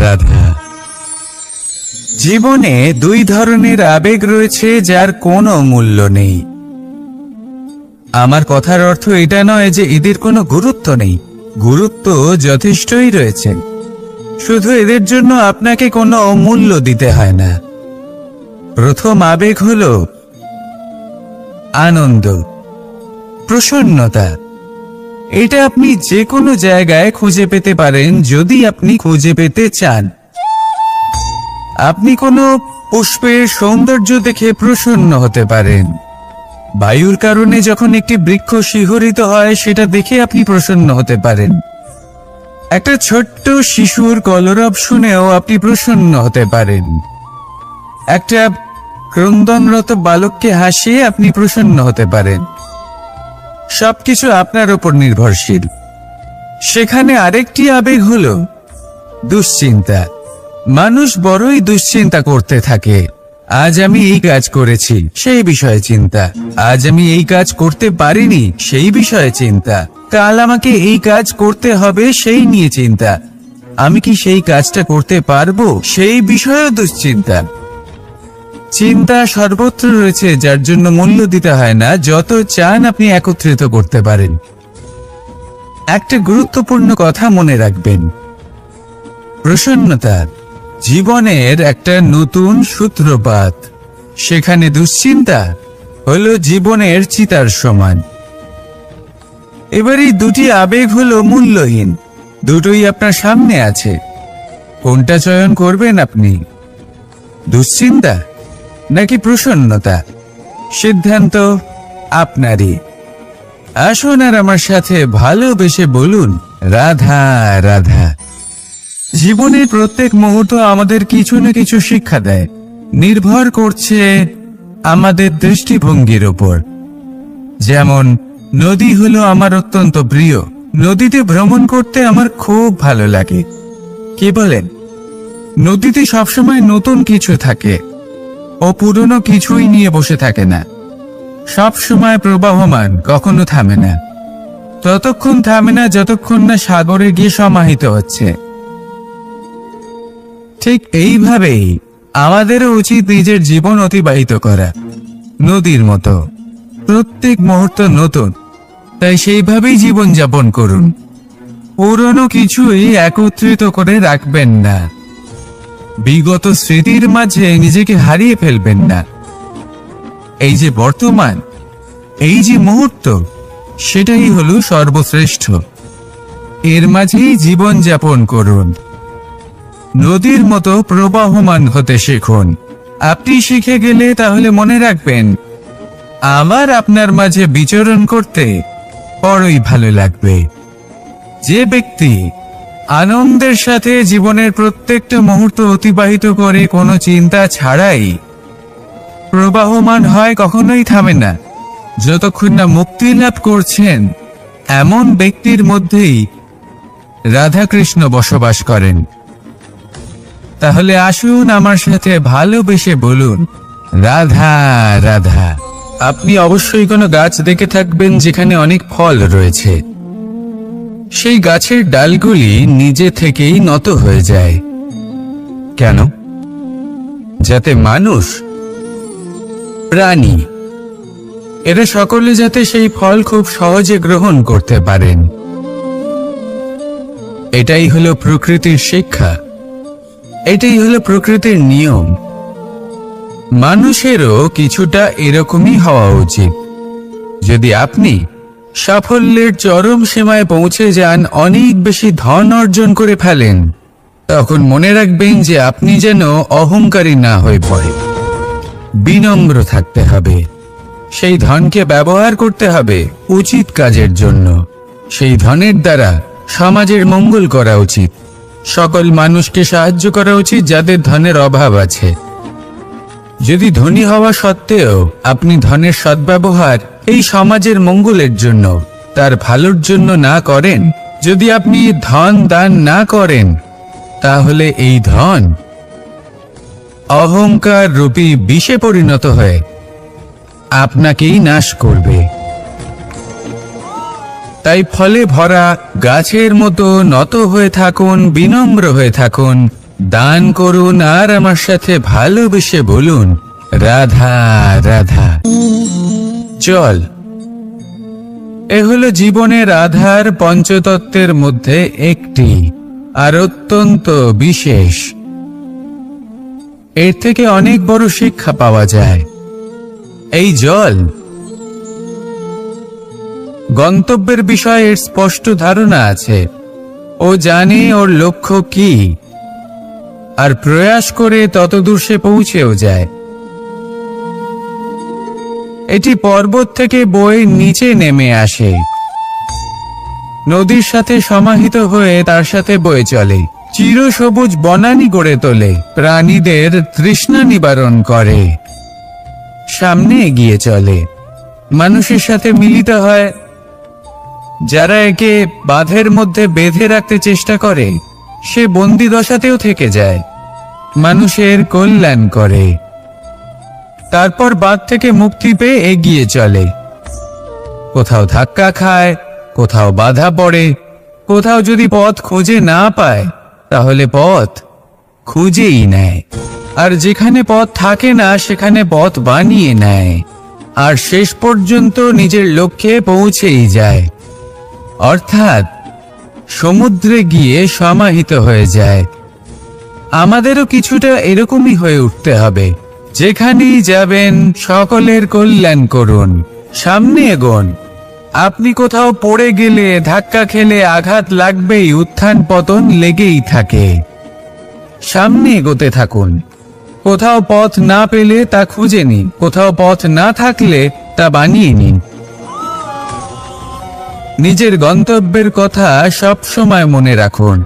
রাধা। জীবনে দুই ধরনের আবেগ রয়েছে, যার কোনো মূল্য নেই। আমার কথার অর্থ এটা নয় যে এদের কোনো গুরুত্ব নেই। গুরুত্ব যথেষ্টই রয়েছে, শুধু এদের জন্য আপনাকে কোনো মূল্য দিতে হয় না। প্রথম আবেগ হলো আনন্দ, প্রসন্নতা। এটা আপনি যে কোনো জায়গায় খুঁজে পেতে পারেন, যদি আপনি খুঁজে পেতে চান। আপনি কোনো পুষ্পের সৌন্দর্য দেখে প্রসন্ন হতে পারেন, বায়ুর কারণে যখন একটি বৃক্ষ শিহরিত হয় সেটা দেখে আপনি প্রসন্ন হতে পারেন। একটা ছোট্ট শিশুর কলরব শুনেও আপনি প্রসন্ন হতে পারেন। একটা ক্রন্দনরত বালককে হাসিয়ে আপনি প্রসন্ন হতে পারেন। সবকিছু আপনার উপর নির্ভরশীল। সেখানে আরেকটি আবেগ হলো দুশ্চিন্তা। মানুষ বড়ই দুশ্চিন্তা করতে থাকে। আজ আমি এই কাজ করেছি, সেই বিষয়ে চিন্তা। আজ আমি এই কাজ করতে পারিনি, সেই বিষয়ে চিন্তা। কাল আমাকে এই কাজ করতে হবে, সেই নিয়ে চিন্তা। আমি কি সেই কাজটা করতে পারবো, সেই বিষয়েও দুশ্চিন্তা। চিন্তা সর্বত্র রয়েছে, যার জন্য মূল্য দিতে হয় না। যত চান আপনি একত্রিত করতে পারেন। একটা গুরুত্বপূর্ণ কথা মনে রাখবেন, প্রসন্নতা জীবনের একটা নতুন সূত্রপাত। সেখানে দুশ্চিন্তা হলো জীবনের চিতার সমান। এবার এই দুটি আবেগ হলো মূল্যহীন, দুটোই আপনার সামনে আছে। কোনটা চয়ন করবেন আপনি, দুশ্চিন্তা নাকি প্রসন্নতা? সিদ্ধান্ত আপনারই। আসুন আর আমার সাথে ভালোবেসে বলুন, রাধা রাধা। জীবনের প্রত্যেক মুহূর্ত আমাদের কিছু না কিছু শিক্ষা দেয়, নির্ভর করছে আমাদের দৃষ্টিভঙ্গির ওপর। যেমন নদী হলো আমার অত্যন্ত প্রিয়। নদীতে ভ্রমণ করতে আমার খুব ভালো লাগে। কি বলেন? নদীতে সবসময় নতুন কিছু থাকে, ও পুরনো কিছুই নিয়ে বসে থাকে না। সব সময় প্রবাহমান, কখনো থামে না। ততক্ষণ থামে না যতক্ষণ না সাগরে গিয়ে সমাহিত হচ্ছে। ঠিক এইভাবেই আমাদেরও উচিত নিজের জীবন অতিবাহিত করা, নদীর মতো। প্রত্যেক মুহূর্ত নতুন, তাই সেইভাবেই জীবন যাপন করুন। পুরনো কিছুই একত্রিত করে রাখবেন না। বিগত স্মৃতির মাঝে নিজেকে হারিয়ে ফেলবেন না। এই যে বর্তমান, এই যে মুহূর্ত, সেটাই হলো সর্বশ্রেষ্ঠ। এর মাঝেই জীবন যাপন করুন। নদীর মতো প্রবাহমান হতে শিখুন। আপনি শিখে গেলে তাহলে মনে রাখবেন, আমার আপনার মাঝে বিচরণ করতে বড়ই ভালো লাগবে। যে ব্যক্তি আনন্দের সাথে জীবনের প্রত্যেকটা মুহূর্ত অতিবাহিত করে কোনো চিন্তা ছাড়াই প্রবাহমান হয়, কখনোই থামে না যতক্ষণ না মুক্তি লাভ করছেন, এমন ব্যক্তির মধ্যেই রাধাকৃষ্ণ বসবাস করেন। তাহলে আসুন আমার সাথে ভালোবেসে বলুন, রাধা রাধা। আপনি অবশ্যই কোনো গাছ দেখে থাকবেন যেখানে অনেক ফল রয়েছে। সেই গাছের ডালগুলি নিজে থেকেই নত হয়ে যায়। কেন? যাতে মানুষ, প্রাণী, এরা সকলে যাতে সেই ফল খুব সহজে গ্রহণ করতে পারেন। এটাই হলো প্রকৃতির শিক্ষা, এটাই হলো প্রকৃতির নিয়ম। মানুষেরও কিছুটা এরকমই হওয়া উচিত। যদি আপনি সাফল্যের চরম সীমায় পৌঁছে যান, অনেক বেশি ধন অর্জন করে ফেলেন, তখন মনে রাখবেন যে আপনি যেন অহংকারী না হয়ে পড়ে। বিনম্র থাকতে হবে। সেই ধনকে ব্যবহার করতে হবে উচিত কাজের জন্য। সেই ধনের দ্বারা সমাজের মঙ্গল করা উচিত। সকল মানুষকে সাহায্য করা উচিত যাদের ধনের অভাব আছে। যদি ধনী হওয়া সত্ত্বেও আপনি ধনের সদ্ব্যবহার এই সমাজের মঙ্গলের জন্য, তার ভালোর জন্য না করেন, যদি আপনি ধন দান না করেন, তাহলে এই ধন অহংকার রূপী বিষে পরিণত হয়ে আপনাকেই নাশ করবে। তাই ফলে ভরা গাছের মতো নত হয়ে থাকুন, বিনম্র হয়ে থাকুন, দান করুন, আর আমার সাথে ভালোবেসে বলুন, রাধা রাধা। জল, এ হলো জীবনের আধার, পঞ্চতত্ত্বের মধ্যে একটি, আর অত্যন্ত বিশেষ। এর থেকে অনেক বড় শিক্ষা পাওয়া যায়। এই জল গন্তব্যের বিষয়ে এর স্পষ্ট ধারণা আছে। ও জানে ওর লক্ষ্য কি, আর প্রয়াস করে ততদূর সে পৌঁছেও যায়। এটি পর্বত থেকে বয়ে নিচে নেমে আসে, নদীর সাথে সমাহিত হয়ে তার সাথে বয়ে চলে, চিরসবুজ বনানী গড়ে তোলে, প্রাণীদের তৃষ্ণা নিবারণ করে, সামনে এগিয়ে চলে, মানুষের সাথে মিলিত হয়। যারা একে বাঁধের মধ্যে বেঁধে রাখতে চেষ্টা করে সে বন্দি দশাতেও থেকে যায়, মানুষের কল্যাণ করে। তারপর বাঁধ থেকে মুক্তি পেয়ে এগিয়ে চলে, কোথাও ধাক্কা খায়, কোথাও বাধা পড়ে, কোথাও যদি পথ খুঁজে না পায় তাহলে পথ খুঁজেই নেয়, আর যেখানে পথ থাকে না সেখানে পথ বানিয়ে নেয়, আর শেষ পর্যন্ত নিজের লক্ষ্যে পৌঁছেই যায়, অর্থাৎ সমুদ্রে গিয়ে সমাহিত হয়ে যায়। আমাদেরও কিছুটা এরকমই হয়ে উঠতে হবে। যেখানেই যাবেন সকলের কল্যাণ করুন, সামনে এগোন। আপনি কোথাও পড়ে গেলে, ধাক্কা খেলে আঘাত লাগবেই, উত্থান পতন লেগেই থাকে। সামনে এগোতে থাকুন। কোথাও পথ না পেলে তা খুঁজে নিন, কোথাও পথ না থাকলে তা বানিয়ে নিন। নিজের গন্তব্যের কথা সব সময় মনে রাখুন।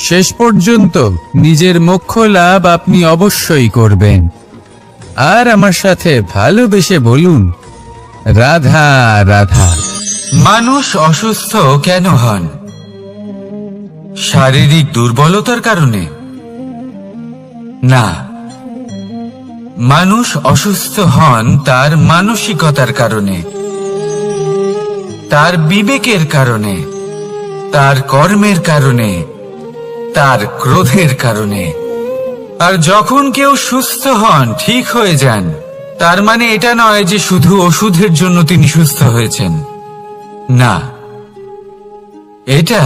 শেষ পর্যন্ত নিজের মোক্ষ লাভ আপনি অবশ্যই করবেন। আর আমার সাথে ভালোবেসে বলুন, রাধা রাধা। মানুষ অসুস্থ কেন হন? শারীরিক দুর্বলতার কারণে? না, মানুষ অসুস্থ হন তার মানসিকতার কারণে, তার বিবেকের কারণে, তার কর্মের কারণে, তার ক্রোধের কারণে। আর যখন কেউ সুস্থ হন, ঠিক হয়ে যান, তার মানে এটা নয় যে শুধু ওষুধের জন্য তিনি সুস্থ হয়েছেন। না, এটা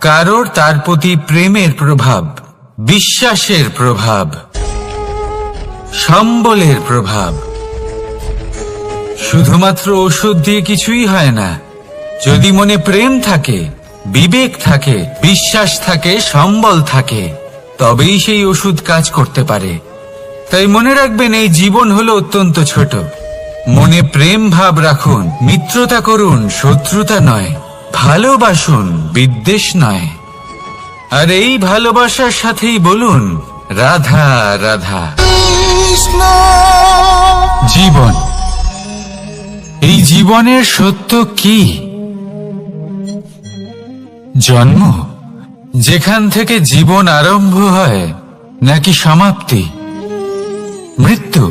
কারোর তার প্রতি প্রেমের প্রভাব, বিশ্বাসের প্রভাব, সম্বলের প্রভাব। শুধুমাত্র ওষুধ দিয়ে কিছুই হয় না। যদি মনে প্রেম থাকে, বিবেক থাকে, বিশ্বাস থাকে, সম্বল থাকে, তবেই সেই ওষুধ কাজ করতে পারে। তাই মনে রাখবেন, এই জীবন হলো অত্যন্ত ছোট। মনে প্রেম ভাব রাখুন, মিত্রতা করুন, শত্রুতা নয়, ভালোবাসুন, বিদ্বেষ নয়। আর এই ভালোবাসার সাথেই বলুন, রাধা রাধা। জীবন, এই জীবনের সত্য কি? জন্ম, যেখান থেকে জীবন আরম্ভ হয়, নাকি সমাপ্তি? মৃত্যু,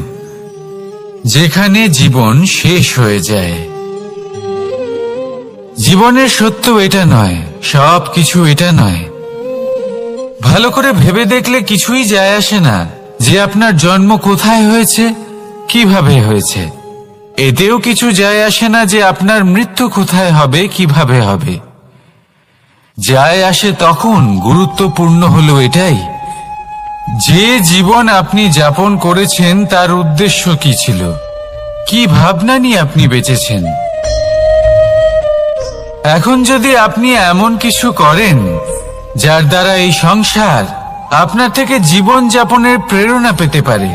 যেখানে জীবন শেষ হয়ে যায়। জীবনের সত্য এটা নয়, সব কিছু এটা নয়। ভালো করে ভেবে দেখলে কিছুই যায় আসে না যে আপনার জন্ম কোথায় হয়েছে, কিভাবে হয়েছে। এতেও কিছু যায় আসে না যে আপনার মৃত্যু কোথায় হবে, কিভাবে হবে। যায় আসে তখন, গুরুত্বপূর্ণ হলো এটাই যে জীবন আপনি যাপন করেছেন তার উদ্দেশ্য কি ছিল, কি ভাবনা নিয়ে আপনি বেঁচেছেন। এখন যদি আপনি এমন কিছু করেন যার দ্বারা এই সংসার আপনার থেকে জীবন যাপনের প্রেরণা পেতে পারে,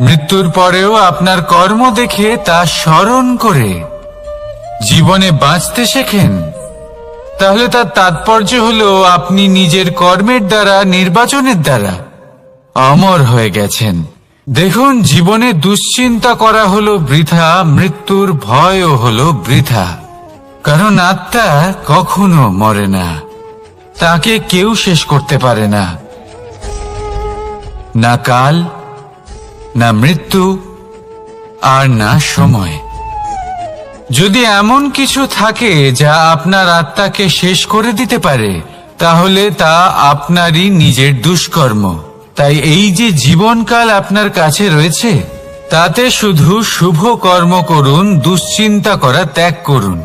মৃত্যুর পরেও আপনার কর্ম দেখে তা স্মরণ করে জীবনে বাঁচতে শেখেন, তাহলে তার তাৎপর্য হলো আপনি নিজের কর্মের দ্বারা, নির্বাচনের দ্বারা অমর হয়ে গেছেন। দেখুন, জীবনে দুশ্চিন্তা করা হলো বৃথা, মৃত্যুর ভয়ও হলো বৃথা। কারণ আত্মা কখনো মরে না, তাকে কেউ শেষ করতে পারে না। না কাল, না মৃত্যু, আর না সময়। যদি এমন কিছু থাকে যা আপনার আত্মাকে শেষ করে দিতে পারে, তাহলে তা আপনারই নিজের দুষ্কর্ম। তাই এই যে জীবনকাল আপনার কাছে রয়েছে, তাতে শুধু শুভ কর্ম করুন, দুশ্চিন্তা করা ত্যাগ করুন।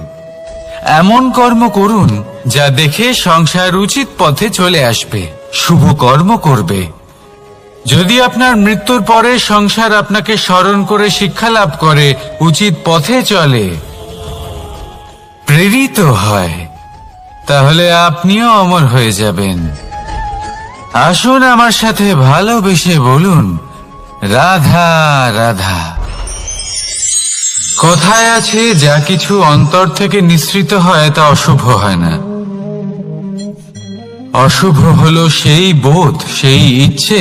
এমন কর্ম করুন যা দেখে সংসার উচিত পথে চলে আসবে, শুভ কর্ম করবে। যদি আপনার মৃত্যুর পরে সংসার আপনাকে স্মরণ করে শিক্ষা লাভ করে, উচিত পথে চলে, প্রেরিত হয়, তাহলে আপনিও অমর হয়ে যাবেন। আসুন আমার সাথে ভালোবেসে বলুন, রাধা রাধা। কথায় আছে, যা কিছু অন্তর থেকে নিঃসৃত হয় তা অশুভ হয় না। অশুভ হলো সেই বোধ, সেই ইচ্ছে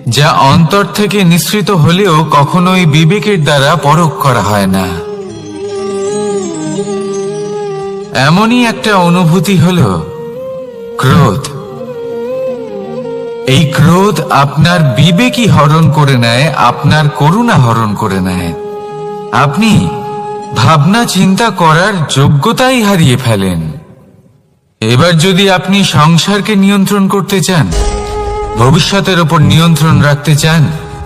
যা অন্তর থেকে নিঃসৃত হলেও কখনোই বিবেকের দ্বারা পরখ করা হয় না। এমনই একটা অনুভূতি হলো ক্রোধ। এই ক্রোধ আপনার বিবেকই হরণ করে নেয়, আপনার করুণা হরণ করে নেয়। আপনি ভাবনা চিন্তা করার যোগ্যতাই হারিয়ে ফেলেন। এবার যদি আপনি সংসারকে নিয়ন্ত্রণ করতে চান, ভবিষ্যতের উপর নিয়ন্ত্রণ রাখতে চান,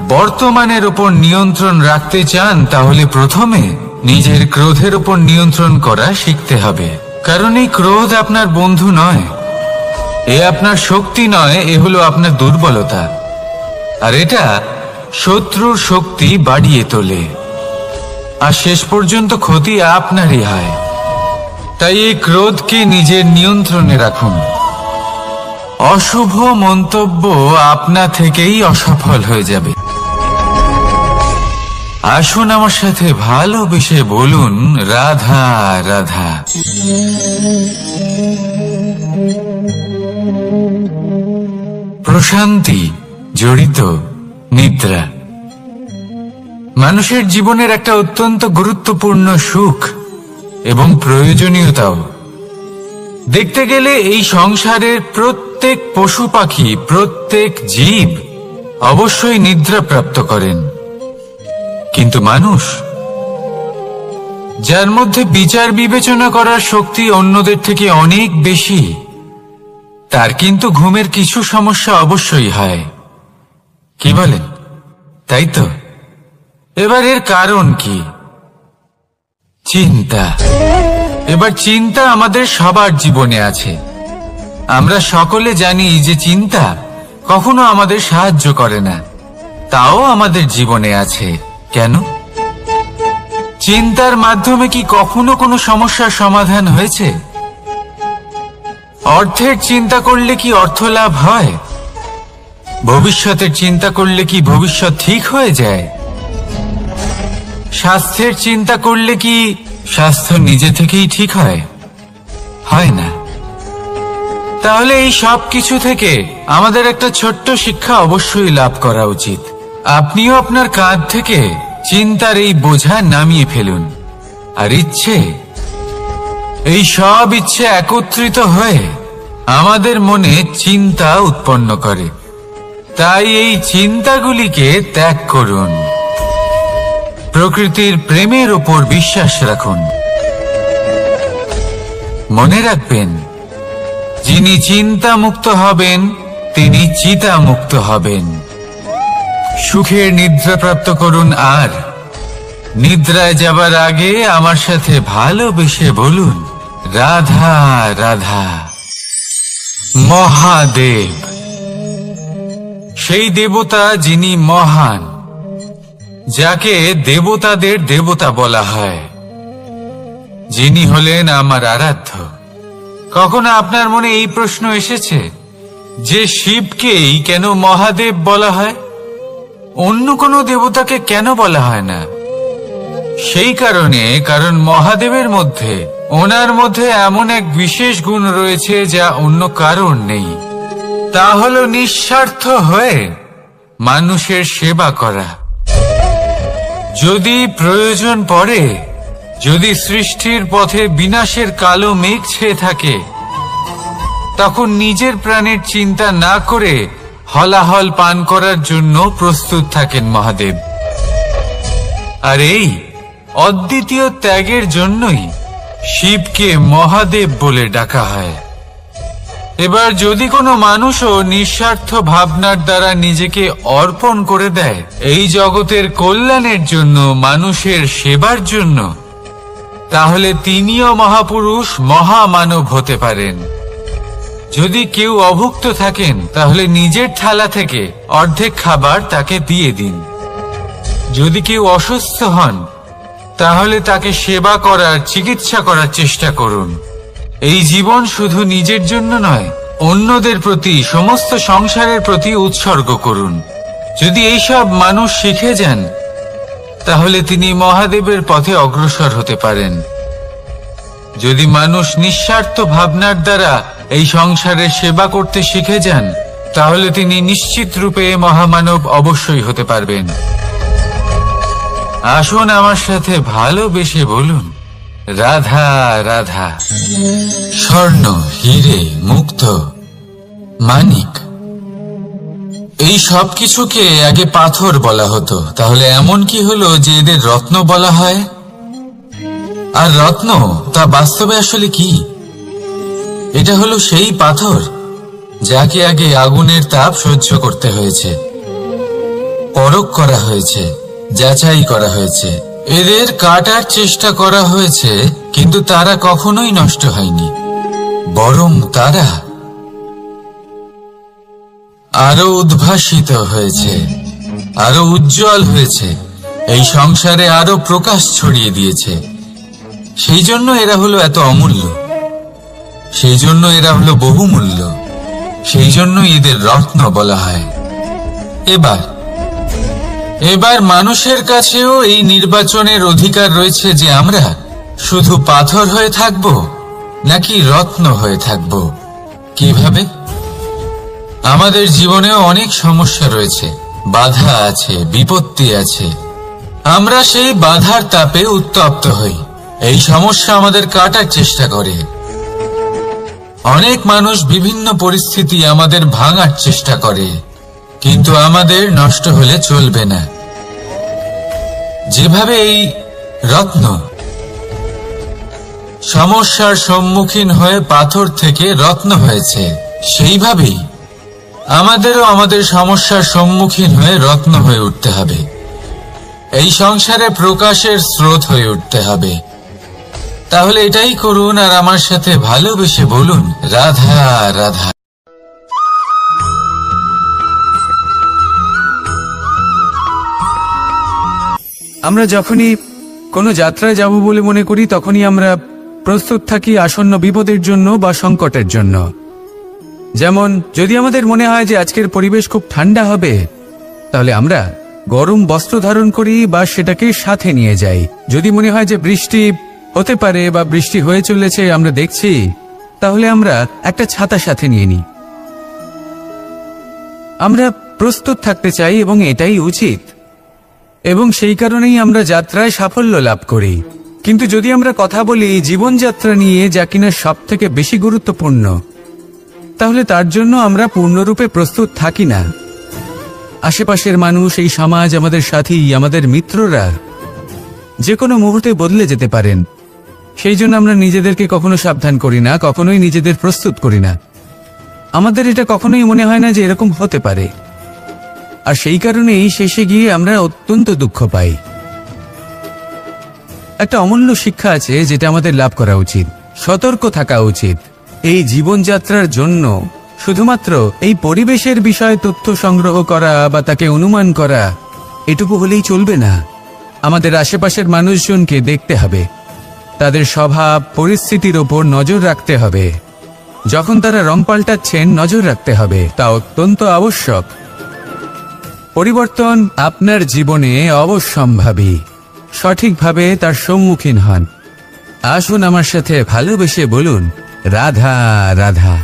বর্তমানের উপর নিয়ন্ত্রণ রাখতে চান, তাহলে প্রথমে নিজের ক্রোধের উপর নিয়ন্ত্রণ করা শিখতে হবে। কারণ এই ক্রোধ আপনার বন্ধু নয়, এ আপনার শক্তি নয়, এ হলো আপনার দুর্বলতা। আর এটা শত্রুর শক্তি বাড়িয়ে তোলে, আর শেষ পর্যন্ত ক্ষতি আপনারই হয়। তাই এই ক্রোধকে নিজের নিয়ন্ত্রণে রাখুন। অশুভ মন্তব্য আপনা থেকেই অসফল হয়ে যাবে। আসুন আমার সাথে ভালোবেসে বলুন, রাধা রাধা। প্রশান্তি জড়িত নিদ্রা মানুষের জীবনের একটা অত্যন্ত গুরুত্বপূর্ণ সুখ এবং প্রয়োজনীয়তাও। দেখতে গেলে এই সংসারের প্রত্যেক পশু পাখি, প্রত্যেক জীব অবশ্যই নিদ্রা প্রাপ্ত করেন, কিন্তু মানুষ, যার মধ্যে বিচার বিবেচনা করার শক্তি অন্যদের থেকে অনেক বেশি, তার কিন্তু ঘুমের কিছু সমস্যা অবশ্যই হয়। কি বলেন? তাই তো। এবার এর কারণ কি? চিন্তা। এবার চিন্তা আমাদের সবার জীবনে আছে। আমরা সকলে জানি যে চিন্তা কখনো আমাদের সাহায্য করে না, তাও আমাদের জীবনে আছে। কেন? চিন্তার মাধ্যমে কি কখনো কোনো সমস্যার সমাধান হয়েছে? অর্থের চিন্তা করলে কি অর্থ লাভ হয়? ভবিষ্যতের চিন্তা করলে কি ভবিষ্যৎ ঠিক হয়ে যায়? স্বাস্থ্যের চিন্তা করলে কি স্বাস্থ্য নিজে থেকেই ঠিক হয়? হয় না। তাহলে এই সব কিছু থেকে আমাদের একটা ছোট্ট শিক্ষা অবশ্যই লাভ করা উচিত। আপনিও আপনার কাঁধ থেকে চিন্তার এই বোঝা নামিয়ে ফেলুন। আর ইচ্ছে, এই সব ইচ্ছে একত্রিত হয়ে আমাদের মনে চিন্তা উৎপন্ন করে। তাই এই চিন্তাগুলিকে ত্যাগ করুন। প্রকৃতির প্রেমের ওপর বিশ্বাস রাখুন। মনে রাখবেন, যিনি চিন্তা মুক্ত হবেন তিনি চিতা মুক্ত হবেন। সুখের নিদ্রা প্রাপ্ত করুন, আর নিদ্রায় যাবার আগে আমার সাথে ভালোবেসে বলুন, রাধা রাধা। মহাদেব, সেই দেবতা যিনি মহান, যাকে দেবতাদের দেবতা বলা হয়, যিনি হলেন আমার আরাধ্য। কখনো আপনার মনে এই প্রশ্ন এসেছে যে শিবকেই কেন মহাদেব বলা হয়, অন্য কোনো দেবতাকে কেন বলা হয় না? সেই কারণে, কারণ মহাদেবের মধ্যে, ওনার মধ্যে এমন এক বিশেষ গুণ রয়েছে যা অন্য কারোর নেই। তা হলো নিঃস্বার্থ হয়ে মানুষের সেবা করা। যদি প্রয়োজন পড়ে, যদি সৃষ্টির পথে বিনাশের কালো মেঘ ছেয়ে থাকে, তখন নিজের প্রাণের চিন্তা না করে হলাহল পান করার জন্য প্রস্তুত থাকেন মহাদেব। আর এই অদ্বিতীয় ত্যাগের জন্যই শিবকে মহাদেব বলে ডাকা হয়। এবার যদি কোনো মানুষও নিঃস্বার্থ ভাবনার দ্বারা নিজেকে অর্পণ করে দেয় এই জগতের কল্যাণের জন্য, মানুষের সেবার জন্য, তাহলে তিনিও মহাপুরুষ, মহামানব হতে পারেন। যদি কেউ অভুক্ত থাকেন, তাহলে নিজের থালা থেকে অর্ধেক খাবার তাকে দিয়ে দিন। যদি কেউ অসুস্থ হন, তাহলে তাকে সেবা করার, চিকিৎসা করার চেষ্টা করুন। এই জীবন শুধু নিজের জন্য নয়, অন্যদের প্রতি, সমস্ত সংসারের প্রতি উৎসর্গ করুন। যদি এইসব মানুষ শিখে যান, তাহলে তিনি মহাদেবের পথে অগ্রসর হতে পারেন। যদি মানুষ নিঃস্বার্থ ভাবনার দ্বারা এই সংসারের সেবা করতে শিখে যান, তাহলে তিনি নিশ্চিত রূপে মহামানব অবশ্যই হতে পারবেন। আসুন আমার সাথে ভালোবেসে বলুন, রাধা রাধা। স্বর্ণ, হিরে, মুক্ত, মানিক, এই সব কিছুকে আগে পাথর বলা হতো। তাহলে এমন কি হলো যে এদের রত্ন বলা হয়? আর রত্ন তা বাস্তবে আসলে কি? এটা হলো সেই পাথর যাকে আগে আগুনের তাপ সহ্য করতে হয়েছে, পরখ করা হয়েছে, যাচাই করা হয়েছে, এদের কাটার চেষ্টা করা হয়েছে, কিন্তু তারা কখনোই নষ্ট হয়নি, বরং তারা আরো উদ্ভাসিত হয়েছে, আরো উজ্জ্বল হয়েছে, এই সংসারে আরো প্রকাশ ছড়িয়ে দিয়েছে। সেই জন্য এরা হলো এত অমূল্য, সেই জন্য এরা হলো বহুমূল্য, সেই জন্য এদের রত্ন বলা হয়। এবার মানুষের কাছেও এই নির্বাচনের অধিকার রয়েছে যে আমরা শুধু পাথর হয়ে থাকব নাকি রত্ন হয়ে থাকব। কিভাবে? আমাদের জীবনেও অনেক সমস্যা রয়েছে, বাধা আছে, বিপত্তি আছে। আমরা সেই বাধার তাপে উত্তপ্ত হই, এই সমস্যা আমাদের কাটার চেষ্টা করে। অনেক মানুষ বিভিন্ন পরিস্থিতি আমাদের ভাঙার চেষ্টা করে, কিন্তু আমাদের নষ্ট হলে চলবে না। যেভাবে এই রত্ন সমস্যার সম্মুখীন হয়ে পাথর থেকে রত্ন হয়েছে, সেইভাবেই আমাদেরও আমাদের সমস্যার সম্মুখীন হয়ে রত্ন হয়ে উঠতে হবে, এই সংসারে প্রকাশের স্রোত হয়ে উঠতে হবে। তাহলে এটাই করুন আর আমার সাথে ভালোবেসে বলুন, রাধা রাধা। আমরা যখনই কোনো যাত্রায় যাব বলে মনে করি, তখনই আমরা প্রস্তুত থাকি আসন্ন বিপদের জন্য বা সংকটের জন্য। যেমন যদি আমাদের মনে হয় যে আজকের পরিবেশ খুব ঠান্ডা হবে, তাহলে আমরা গরম বস্ত্র ধারণ করি বা সেটাকে সাথে নিয়ে যাই। যদি মনে হয় যে বৃষ্টি হতে পারে বা বৃষ্টি হয়ে চলেছে, আমরা দেখছি, তাহলে আমরা একটা ছাতা সাথে নিয়ে নিই। আমরা প্রস্তুত থাকতে চাই এবং এটাই উচিত, এবং সেই কারণেই আমরা যাত্রায় সাফল্য লাভ করি। কিন্তু যদি আমরা কথা বলি জীবনযাত্রা নিয়ে, যা কিনা সব থেকে বেশি গুরুত্বপূর্ণ, তাহলে তার জন্য আমরা পূর্ণরূপে প্রস্তুত থাকি না। আশেপাশের মানুষ, এই সমাজ, আমাদের সাথী, আমাদের মিত্ররা যে কোনো মুহূর্তে বদলে যেতে পারেন। সেই জন্য আমরা নিজেদেরকে কখনো সাবধান করি না, কখনোই নিজেদের প্রস্তুত করি না। আমাদের এটা কখনোই মনে হয় না যে এরকম হতে পারে, আর সেই কারণেই শেষে গিয়ে আমরা অত্যন্ত দুঃখ পাই। একটা অমূল্য শিক্ষা আছে যেটা আমাদের লাভ করা উচিত, সতর্ক থাকা উচিত। এই জীবনযাত্রার জন্য শুধুমাত্র এই পরিবেশের বিষয়ে তথ্য সংগ্রহ করা বা তাকে অনুমান করা, এটুকু হলেই চলবে না। আমাদের আশেপাশের মানুষজনকে দেখতে হবে, তাদের স্বভাব পরিস্থিতির ওপর নজর রাখতে হবে। যখন তারা রং পাল্টাচ্ছেন, নজর রাখতে হবে, তা অত্যন্ত আবশ্যক। পরিবর্তন আপনার জীবনে অবশ্যম্ভাবী, সঠিকভাবে তার সম্মুখীন হন। আসুন আমার সাথে ভালোবেসে বলুন, রাধা রাধা।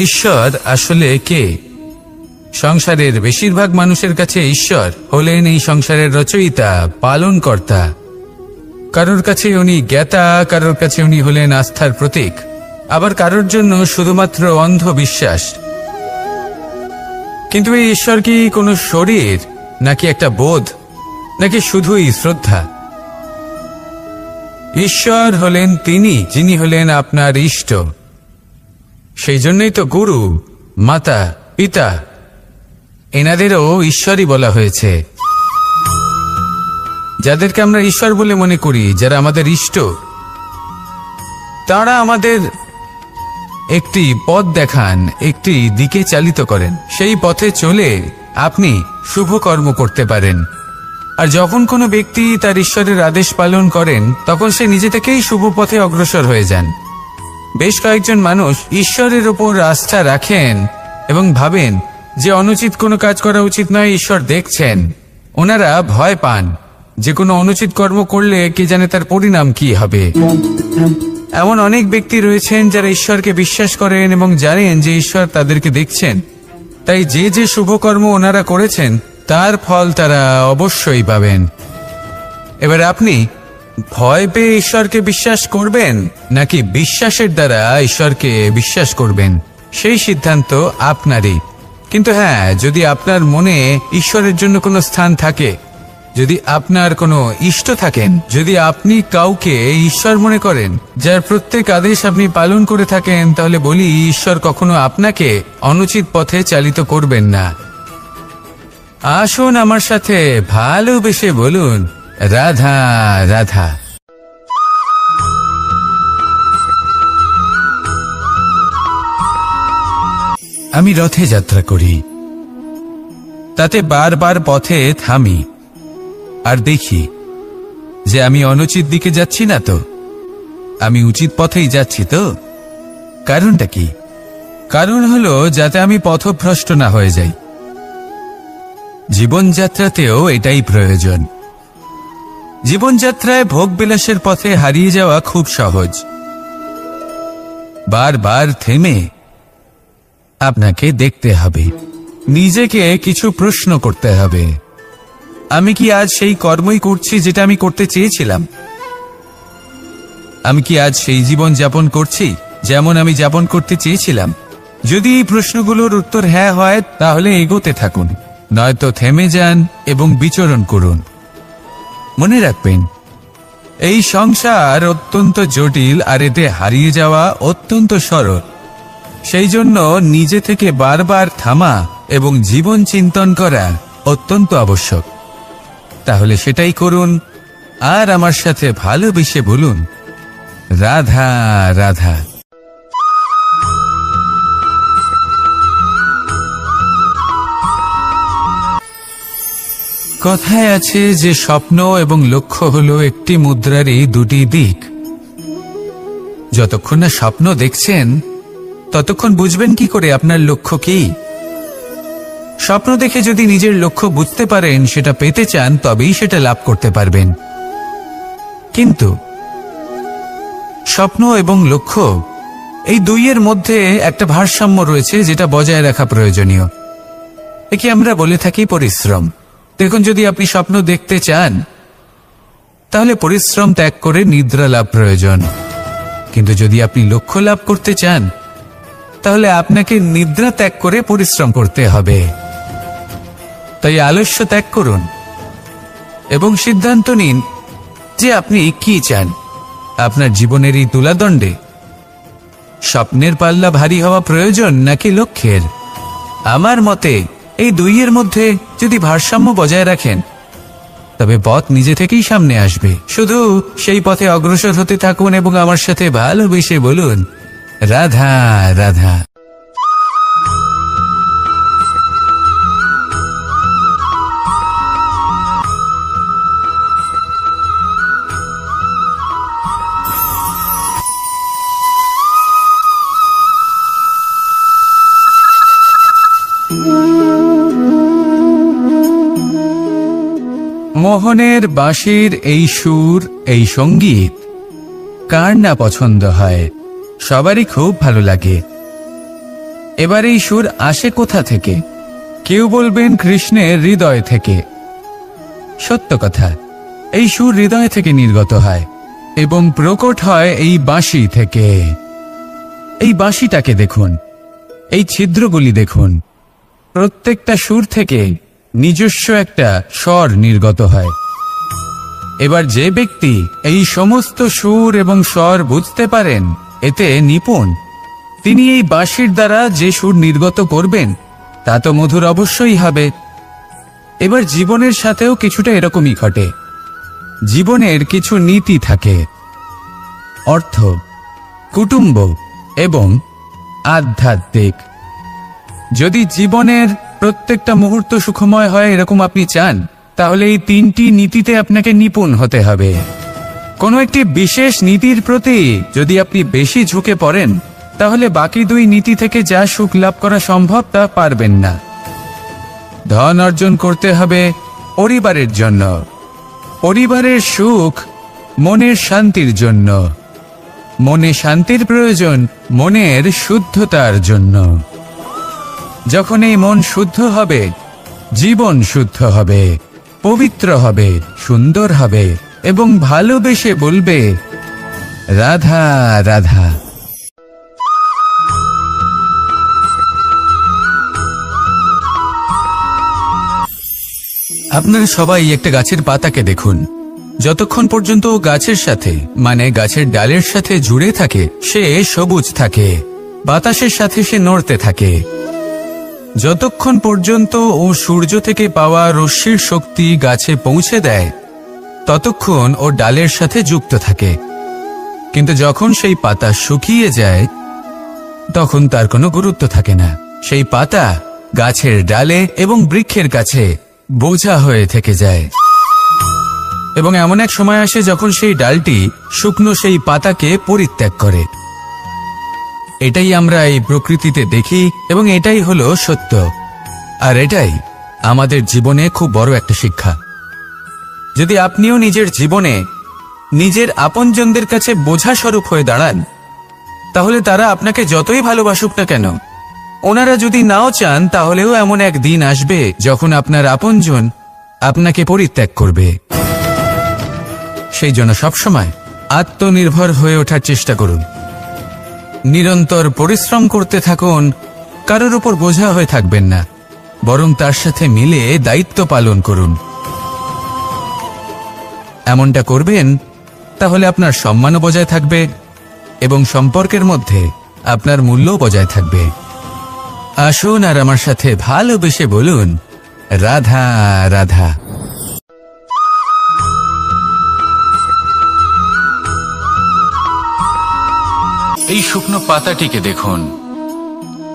ঈশ্বর আসলে কে? সংসারের বেশিরভাগ মানুষের কাছে ঈশ্বর হলেন এই সংসারের রচয়িতা, পালনকর্তা। কারোর কাছে উনি জ্ঞাতা, কারোর কাছে উনি হলেন আস্থার প্রতীক, আবার কারোর জন্য শুধুমাত্র অন্ধ বিশ্বাস। কিন্তু এই ঈশ্বর কি কোনো শরীর, নাকি একটা বোধ, নাকি শুধুই শ্রদ্ধা? ঈশ্বর হলেন তিনি যিনি হলেন আপনার ইষ্ট। সেই জন্যই তো গুরু, মাতা, পিতা এনাদেরও ঈশ্বরই বলা হয়েছে। যাদেরকে আমরা ঈশ্বর বলে মনে করি, যারা আমাদের ইষ্ট, তারা আমাদের একটি পথ দেখান, একটি দিকে চালিত করেন। সেই পথে চলে আপনি শুভ কর্ম করতে পারেন। আর যখন কোনো ব্যক্তি তার ঈশ্বরের আদেশ পালন করেন, তখন সে নিজে থেকেই শুভ পথে অগ্রসর হয়ে যান। বেশ কয়েকজন মানুষ ঈশ্বরের ওপর আস্থা রাখেন এবং ভাবেন যে অনুচিত কোনো কাজ করা উচিত নয়, ঈশ্বর দেখছেন। ওনারা ভয় পান যে কোনো অনুচিত কর্ম করলে কে জানে তার পরিণাম কি হবে। এমন অনেক ব্যক্তি রয়েছেন যারা ঈশ্বরকে বিশ্বাস করেন এবং জানেন যে ঈশ্বর তাদেরকে দেখছেন, তাই যে যে শুভকর্ম ওনারা করেছেন তার ফল তারা অবশ্যই পাবেন। এবার আপনি ভয় পেয়ে ঈশ্বরকে বিশ্বাস করবেন নাকি বিশ্বাসের দ্বারা ঈশ্বরকে বিশ্বাস করবেন, সেই সিদ্ধান্ত আপনারই। কিন্তু হ্যাঁ, যদি আপনার মনে ঈশ্বরের জন্য কোনো স্থান থাকে, যদি আপনার কোনো ইষ্ট থাকেন, যদি আপনি কাউকে ঈশ্বর মনে করেন যার প্রত্যেক আদেশ আপনি পালন করে থাকেন, তাহলে বলি ঈশ্বর কখনো আপনাকে অনুচিত পথে চালিত করবেন না। আসুন আমার সাথে ভালোবেসে বলুন, রাধা রাধা। আমি রথে যাত্রা করি, তাতে বারবার পথে থামি আর দেখি যে আমি অনুচিত দিকে যাচ্ছি না তো, আমি উচিত পথেই যাচ্ছি তো। কারণটা কি? কারণ হলো যাতে আমি পথভ্রষ্ট না হয়ে যাই। জীবনযাত্রাতেও এটাই প্রয়োজন। জীবনযাত্রায় ভোগবিলাসের পথে হারিয়ে যাওয়া খুব সহজ। বারবার থেমে আপনাকে দেখতে হবে, নিজেকে কিছু প্রশ্ন করতে হবে। আমি কি আজ সেই কর্মই করছি যেটা আমি করতে চেয়েছিলাম? আমি কি আজ সেই জীবন যাপন করছি যেমন আমি যাপন করতে চেয়েছিলাম? যদি এই প্রশ্নগুলোর উত্তর হ্যাঁ হয়, তাহলে এগোতে থাকুন, নয়তো থেমে যান এবং বিচরণ করুন। মনে রাখবেন, এই সংসার অত্যন্ত জটিল আর এতে হারিয়ে যাওয়া অত্যন্ত সরল। সেই জন্য নিজে থেকে বারবার থামা এবং জীবন চিন্তন করা অত্যন্ত আবশ্যক। তাহলে সেটাই করুন আর আমার সাথে ভালোবেসে বলুন, রাধা রাধা। কথায় আছে যে স্বপ্ন এবং লক্ষ্য হলো একটি মুদ্রারই দুটি দিক। যতক্ষণ না স্বপ্ন দেখছেন ততক্ষণ বুঝবেন কি করে আপনার লক্ষ্য কি? স্বপ্ন দেখে যদি নিজের লক্ষ্য বুঝতে পারেন, সেটা পেতে চান, তবেই সেটা লাভ করতে পারবেন। কিন্তু স্বপ্ন এবং লক্ষ্য এই দুইয়ের মধ্যে একটা ভারসাম্য রয়েছে যেটা বজায় রাখা প্রয়োজনীয়। একে আমরা বলে থাকি পরিশ্রম। দেখুন, যদি আপনি স্বপ্ন দেখতে চান তাহলে পরিশ্রম ত্যাগ করে নিদ্রা লাভ প্রয়োজন। কিন্তু যদি আপনি লক্ষ্য লাভ করতে চান তাহলে আপনাকে নিদ্রা ত্যাগ করে পরিশ্রম করতে হবে। তাই আলস্য ত্যাগ করুন এবং সিদ্ধান্ত নিন যে আপনি কি চান আপনার জীবনের এই তুলাদণ্ডে। স্বপ্নের পাল্লা ভারী হওয়া প্রয়োজন নাকি লক্ষ্যের? আমার মতে এই দুইয়ের মধ্যে যদি ভারসাম্য বজায় রাখেন তবে পথ নিজে থেকেই সামনে আসবে। শুধু সেই পথে অগ্রসর হতে থাকুন এবং আমার সাথে ভালোবেসে বলুন, রাধা রাধা। মোহনের বাঁশির এই সুর, এই সঙ্গীত কার না পছন্দ হয়? সবারই খুব ভালো লাগে। এবার এই সুর আসে কোথা থেকে? কেউ বলবেন কৃষ্ণের হৃদয় থেকে। সত্য কথা, এই সুর হৃদয় থেকে নির্গত হয় এবং প্রকট হয় এই বাঁশি থেকে। এই বাঁশিটাকে দেখুন, এই ছিদ্রগুলি দেখুন, প্রত্যেকটা সুর থেকে নিজস্ব একটা স্বর নির্গত হয়। এবার যে ব্যক্তি এই সমস্ত সুর এবং স্বর বুঝতে পারেন, এতে নিপুণ, তিনি এই বাঁশির দ্বারা যে সুর নির্গত করবেন তা তো মধুর অবশ্যই হবে। এবার জীবনের সাথেও কিছুটা এরকমই ঘটে। জীবনের কিছু নীতি থাকে, অর্থ, কুটুম্ব এবং আধ্যাত্মিক। যদি জীবনের প্রত্যেকটা মুহূর্ত সুখময় হয় এরকম আপনি চান, তাহলে এই তিনটি নীতিতে আপনাকে নিপুণ হতে হবে। কোনো একটি বিশেষ নীতির প্রতি যদি আপনি বেশি ঝুঁকে পড়েন, তাহলে বাকি দুই নীতি থেকে যা সুখ লাভ করা সম্ভব তা পারবেন না। ধন অর্জন করতে হবে পরিবারের জন্য, পরিবারের সুখ মনের শান্তির জন্য, মনে শান্তির প্রয়োজন মনের শুদ্ধতার জন্য। যখন এই মন শুদ্ধ হবে, জীবন শুদ্ধ হবে, পবিত্র হবে, সুন্দর হবে এবং ভালোবেসে বলবে রাধা রাধা। আপনারা সবাই একটা গাছের পাতাকে দেখুন। যতক্ষণ পর্যন্ত ও গাছের সাথে মানে গাছের ডালের সাথে জুড়ে থাকে সে সবুজ থাকে, বাতাসের সাথে সে নড়তে থাকে। যতক্ষণ পর্যন্ত ও সূর্য থেকে পাওয়া রশ্মির শক্তি গাছে পৌঁছে দেয় ততক্ষণ ও ডালের সাথে যুক্ত থাকে। কিন্তু যখন সেই পাতা শুকিয়ে যায় তখন তার কোনো গুরুত্ব থাকে না। সেই পাতা গাছের ডালে এবং বৃক্ষের কাছে বোঝা হয়ে থেকে যায়। এবং এমন এক সময় আসে যখন সেই ডালটি শুকনো সেই পাতাকে পরিত্যাগ করে। এটাই আমরা এই প্রকৃতিতে দেখি এবং এটাই হলো সত্য। আর এটাই আমাদের জীবনে খুব বড় একটা শিক্ষা। যদি আপনিও নিজের জীবনে নিজের আপনজনদের কাছে বোঝা স্বরূপ হয়ে দাঁড়ান, তাহলে তারা আপনাকে যতই ভালোবাসুক না কেন, ওনারা যদি নাও চান তাহলেও এমন এক দিন আসবে যখন আপনার আপনজন আপনাকে পরিত্যাগ করবে। সেই জন্য সবসময় আত্মনির্ভর হয়ে ওঠার চেষ্টা করুন, নিরন্তর পরিশ্রম করতে থাকুন, কারোর উপর বোঝা হয়ে থাকবেন না, বরং তার সাথে মিলে দায়িত্ব পালন করুন। এমনটা করবেন তাহলে আপনার সম্মানও বজায় থাকবে এবং সম্পর্কের মধ্যে আপনার মূল্যও বজায় থাকবে। আসুন আর আমার সাথে ভালোবেসে বলুন রাধা রাধা। এই শুকনো পাতাটিকে দেখুন,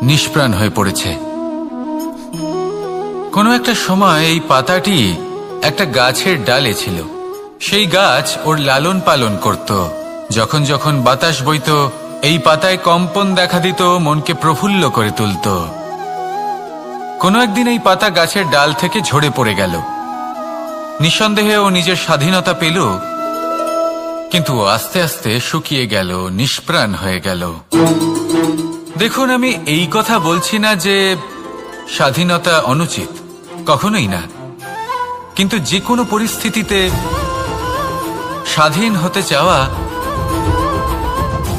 নিষ্প্রাণ হয়ে পড়েছে। কোনো একটা সময় এই পাতাটি একটা গাছের ডালে ছিল। সেই গাছ ওর লালন পালন করত। যখন যখন বাতাস বইত এই পাতায় কম্পন দেখা দিত, মনকে প্রফুল্ল করে তুলত। কোনো একদিন এই পাতা গাছের ডাল থেকে ঝরে পড়ে গেল। নিঃসন্দেহে ও নিজের স্বাধীনতা পেল, কিন্তু আস্তে আস্তে শুকিয়ে গেল, নিষ্প্রাণ হয়ে গেল। দেখুন, আমি এই কথা বলছি না যে স্বাধীনতা অনুচিত, কখনোই না। কিন্তু যে কোনো পরিস্থিতিতে স্বাধীন হতে চাওয়া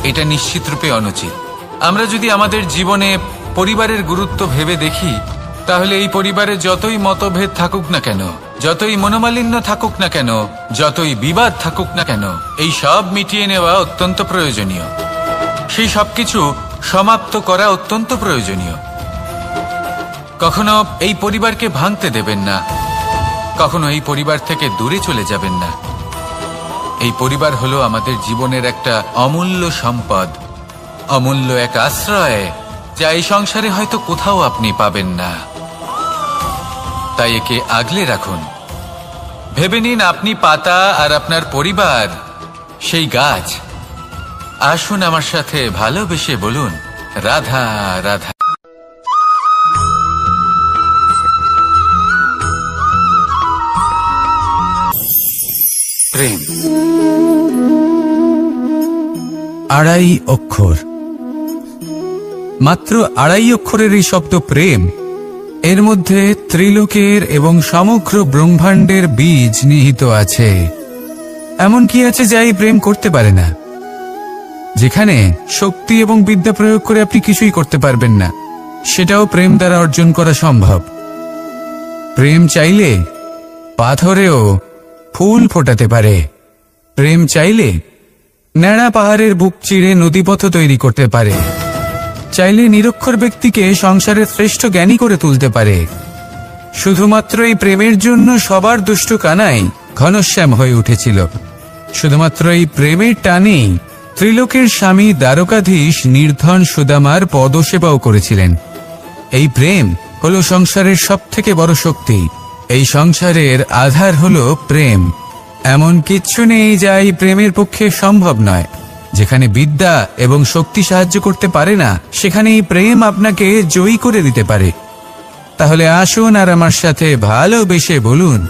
এটা নিশ্চিতরূপে অনুচিত। আমরা যদি আমাদের জীবনে পরিবারের গুরুত্ব ভেবে দেখি, তাহলে এই পরিবারে যতই মতভেদ থাকুক না কেন, যতই মনোমালিন্য থাকুক না কেন, যতই বিবাদ থাকুক না কেন, এই সব মিটিয়ে নেওয়া অত্যন্ত প্রয়োজনীয়। সেই সবকিছু সমাপ্ত করা অত্যন্ত প্রয়োজনীয়। কখনো এই পরিবারকে ভাঙতে দেবেন না, কখনো এই পরিবার থেকে দূরে চলে যাবেন না। এই পরিবার হলো আমাদের জীবনের একটা অমূল্য সম্পদ, অমূল্য এক আশ্রয়, যা এই সংসারে হয়তো কোথাও আপনি পাবেন না। তাই একে আগলে রাখুন। ভেবে নিন আপনি পাতা আর আপনার পরিবার সেই গাছ। আসুন আমার সাথে ভালোবেসে বলুন রাধা রাধা। প্রেম আড়াই অক্ষর, মাত্র আড়াই অক্ষরের এই শব্দ প্রেম, এর মধ্যে ত্রিলোকের এবং সমগ্র ব্রহ্মাণ্ডের বীজ নিহিত আছে। এমন কি আছে যা এই প্রেম করতে পারে না? যেখানে শক্তি এবং বিদ্যা প্রয়োগ করে আপনি কিছুই করতে পারবেন না, সেটাও প্রেম দ্বারা অর্জন করা সম্ভব। প্রেম চাইলে পাথরেও ফুল ফোটাতে পারে। প্রেম চাইলে ন্যাড়া পাহাড়ের বুক চিরে নদীপথ তৈরি করতে পারে। চাইলে নিরক্ষর ব্যক্তিকে সংসারের শ্রেষ্ঠ জ্ঞানী করে তুলতে পারে। শুধুমাত্র এই প্রেমের জন্য সবার দুষ্টু কানাই ঘনশ্যাম হয়ে উঠেছিল। শুধুমাত্র এই প্রেমের টানেই ত্রিলোকের স্বামী দ্বারকাধীশ নির্ধন সুদামার পদসেবাও করেছিলেন। এই প্রেম হলো সংসারের সবথেকে বড় শক্তি। এই সংসারের আধার হলো প্রেম। এমন কিচ্ছু নেই যা এই প্রেমের পক্ষে সম্ভব নয়। যেখানে বিদ্যা এবং শক্তি সাহায্য করতে পারে না, সেখানে এই প্রেম আপনাকে জয়ী করে দিতে পারে। তাহলে আসুন আর আমার সাথে ভালোবেসে বলুন,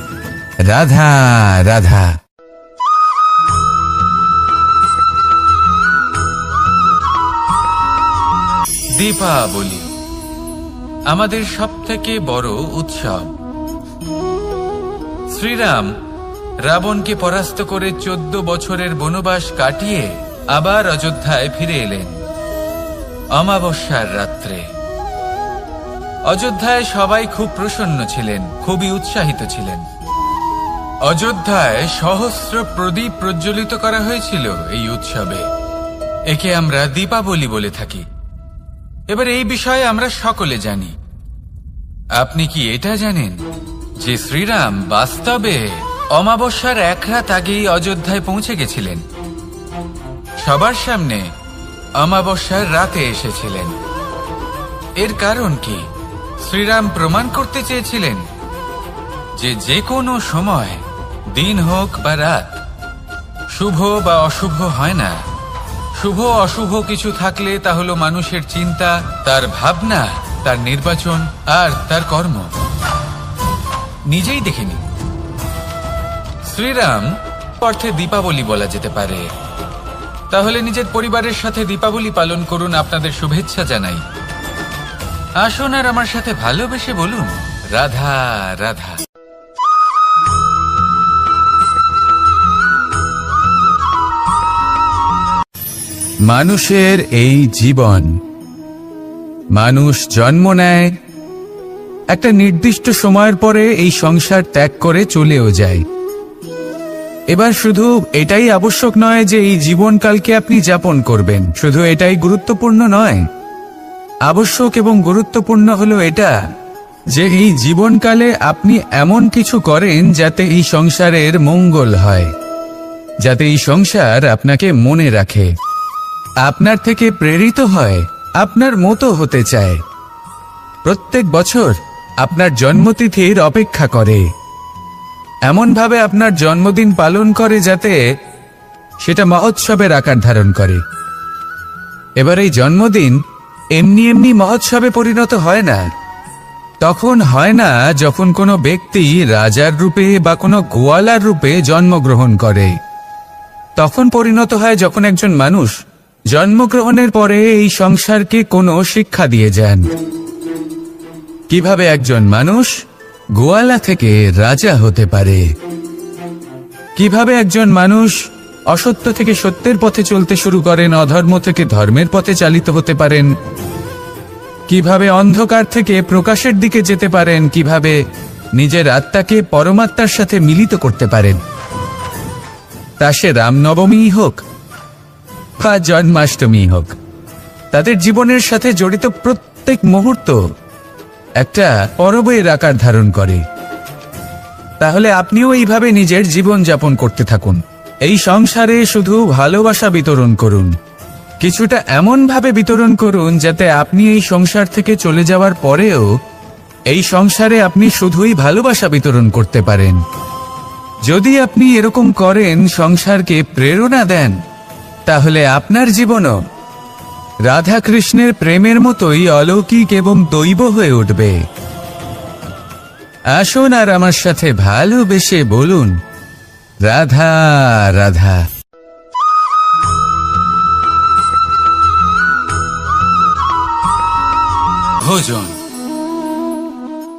রাধা রাধা। দীপাবলি আমাদের সবথেকে বড় উৎসব। শ্রীরাম রাবণকে পরাস্ত করে 14 বছরের বনবাস কাটিয়ে আবার অযোধ্যায় ফিরে এলেন অমাবস্যার রাত্রে। অযোধ্যায় সবাই খুব প্রসন্ন ছিলেন, খুবই উৎসাহিত ছিলেন। অযোধ্যায় সহস্র প্রদীপ প্রজ্বলিত করা হয়েছিল এই উৎসবে। একে আমরা দীপাবলি বলে থাকি। এবার এই বিষয়ে আমরা সকলে জানি। আপনি কি এটা জানেন যে শ্রীরাম বাস্তবে অমাবস্যার এক রাত আগেই অযোধ্যায় পৌঁছে গেছিলেন? সবার সামনে অমাবস্যার রাতে এসেছিলেন। এর কারণ কি? শ্রীরাম প্রমাণ করতে চেয়েছিলেন যে যে কোনো সময়, দিন হোক বা রাত, শুভ বা অশুভ হয় না। শুভ অশুভ কিছু থাকলে তা হলো মানুষের চিন্তা, তার ভাবনা, তার নির্বাচন আর তার কর্ম। নিজেই দেখে নিন। শ্রীরাম অর্থে দীপাবলি বলা যেতে পারে। তাহলে নিজের পরিবারের সাথে দীপাবলি পালন করুন। আপনাদের শুভেচ্ছা জানাই। আসুন আর আমার সাথে ভালোবেসে বলুন, রাধা রাধা। মানুষের এই জীবন, মানুষ জন্ম নেয়, একটা নির্দিষ্ট সময়ের পরে এই সংসার ত্যাগ করে চলেও যায়। এবার শুধু এটাই আবশ্যক নয় যে এই জীবনকালকে আপনি যাপন করবেন, শুধু এটাই গুরুত্বপূর্ণ নয়। আবশ্যক এবং গুরুত্বপূর্ণ হলো এটা যে এই জীবনকালে আপনি এমন কিছু করেন যাতে এই সংসারের মঙ্গল হয়, যাতে এই সংসার আপনাকে মনে রাখে, আপনার থেকে প্রেরিত হয়, আপনার মতো হতে চায়, প্রত্যেক বছর আপনার জন্মতিথির অপেক্ষা করে, এমনভাবে আপনার জন্মদিন পালন করে যাতে সেটা মহোৎসবের আকার ধারণ করে। এবার এই জন্মদিন এমনি এমনি মহোৎসবে পরিণত হয় না। তখন হয় না যখন কোনো ব্যক্তি রাজার রূপে বা কোনো গোয়ালার রূপে জন্মগ্রহণ করে। তখন পরিণত হয় যখন একজন মানুষ জন্মগ্রহণের পরে এই সংসারকে কোনো শিক্ষা দিয়ে যান। কিভাবে একজন মানুষ গোয়ালা থেকে রাজা হতে পারে, কিভাবে একজন মানুষ অসত্য থেকে সত্যের পথে চলতে শুরু করেন, অধর্ম থেকে ধর্মের পথে চালিত হতে পারেন, কিভাবে অন্ধকার থেকে প্রকাশের দিকে যেতে পারেন, কিভাবে নিজের আত্মাকে পরমাত্মার সাথে মিলিত করতে পারেন। তা সে রামনবমী হোক বা জন্মাষ্টমী হোক, তাদের জীবনের সাথে জড়িত প্রত্যেক মুহূর্ত একটা পরবের আকার ধারণ করে। তাহলে আপনিও এইভাবে নিজের জীবন যাপন করতে থাকুন। এই সংসারে শুধু ভালোবাসা বিতরণ করুন, কিছুটা এমন ভাবে বিতরণ করুন যাতে আপনি এই সংসার থেকে চলে যাওয়ার পরেও এই সংসারে আপনি শুধুই ভালোবাসা বিতরণ করতে পারেন। যদি আপনি এরকম করেন, সংসারকে প্রেরণা দেন, তাহলে আপনার জীবনও রাধা কৃষ্ণের প্রেমের মতোই অলৌকিক এবং দৈব হয়ে উঠবে। আসুন আর আমার সাথে ভালোবেসে বলুন, রাধা রাধা। ভোজন।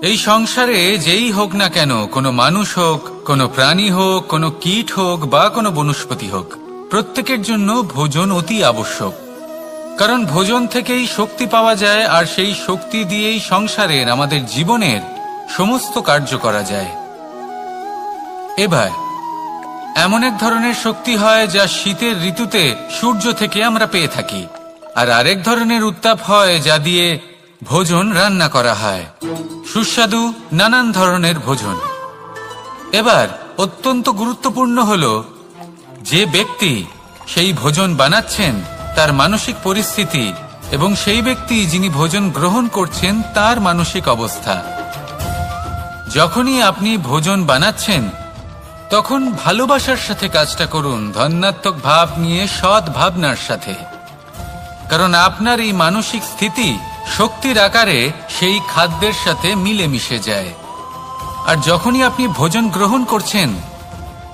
এই সংসারে যেই হোক না কেন, কোনো মানুষ হোক, কোনো প্রাণী হোক, কোনো কীট হোক বা কোনো বনস্পতি হোক, প্রত্যেকের জন্য ভোজন অতি আবশ্যক। কারণ ভোজন থেকেই শক্তি পাওয়া যায়, আর সেই শক্তি দিয়েই সংসারের, আমাদের জীবনের সমস্ত কার্য করা যায়। এবার এমন এক ধরনের শক্তি হয় যা শীতের ঋতুতে সূর্য থেকে আমরা পেয়ে থাকি, আর আরেক ধরনের উত্তাপ হয় যা দিয়ে ভোজন রান্না করা হয়, সুস্বাদু নানান ধরনের ভোজন। এবার অত্যন্ত গুরুত্বপূর্ণ হলো যে ব্যক্তি সেই ভোজন বানাচ্ছেন তার মানসিক পরিস্থিতি এবং সেই ব্যক্তি যিনি ভোজন গ্রহণ করছেন তার মানসিক অবস্থা। যখনই আপনি ভোজন বানাচ্ছেন তখন ভালোবাসার সাথে কাজটা করুন, ধন্যাত্মক ভাব নিয়ে, সৎ ভাবনার সাথে। কারণ আপনার এই মানসিক স্থিতি শক্তির আকারে সেই খাদ্যের সাথে মিলেমিশে যায়। আর যখনই আপনি ভোজন গ্রহণ করছেন,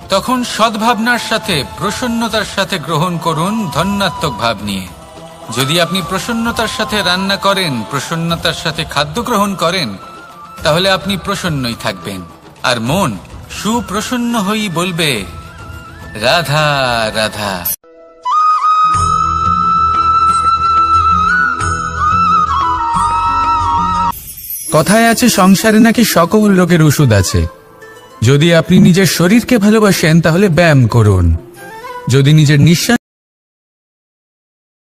তখন সদ্ভাবনার সাথে, প্রসন্নতার সাথে গ্রহণ করুন, ধন্যাত্মক ভাব নিয়ে। যদি আপনি প্রসন্নতার সাথে রান্না করেন, প্রসন্নতার সাথে খাদ্য গ্রহণ করেন, তাহলে আপনি প্রসন্নই থাকবেন। আর মন সুপ্রসন্ন হয়েই বলবে, রাধা রাধা। কথায় আছে সংসারে নাকি সকল রোগের ওষুধ আছে। যদি আপনি নিজের শরীরকে ভালোবাসেন তাহলে ব্যায়াম করুন। যদি নিজের নিঃশ্বাস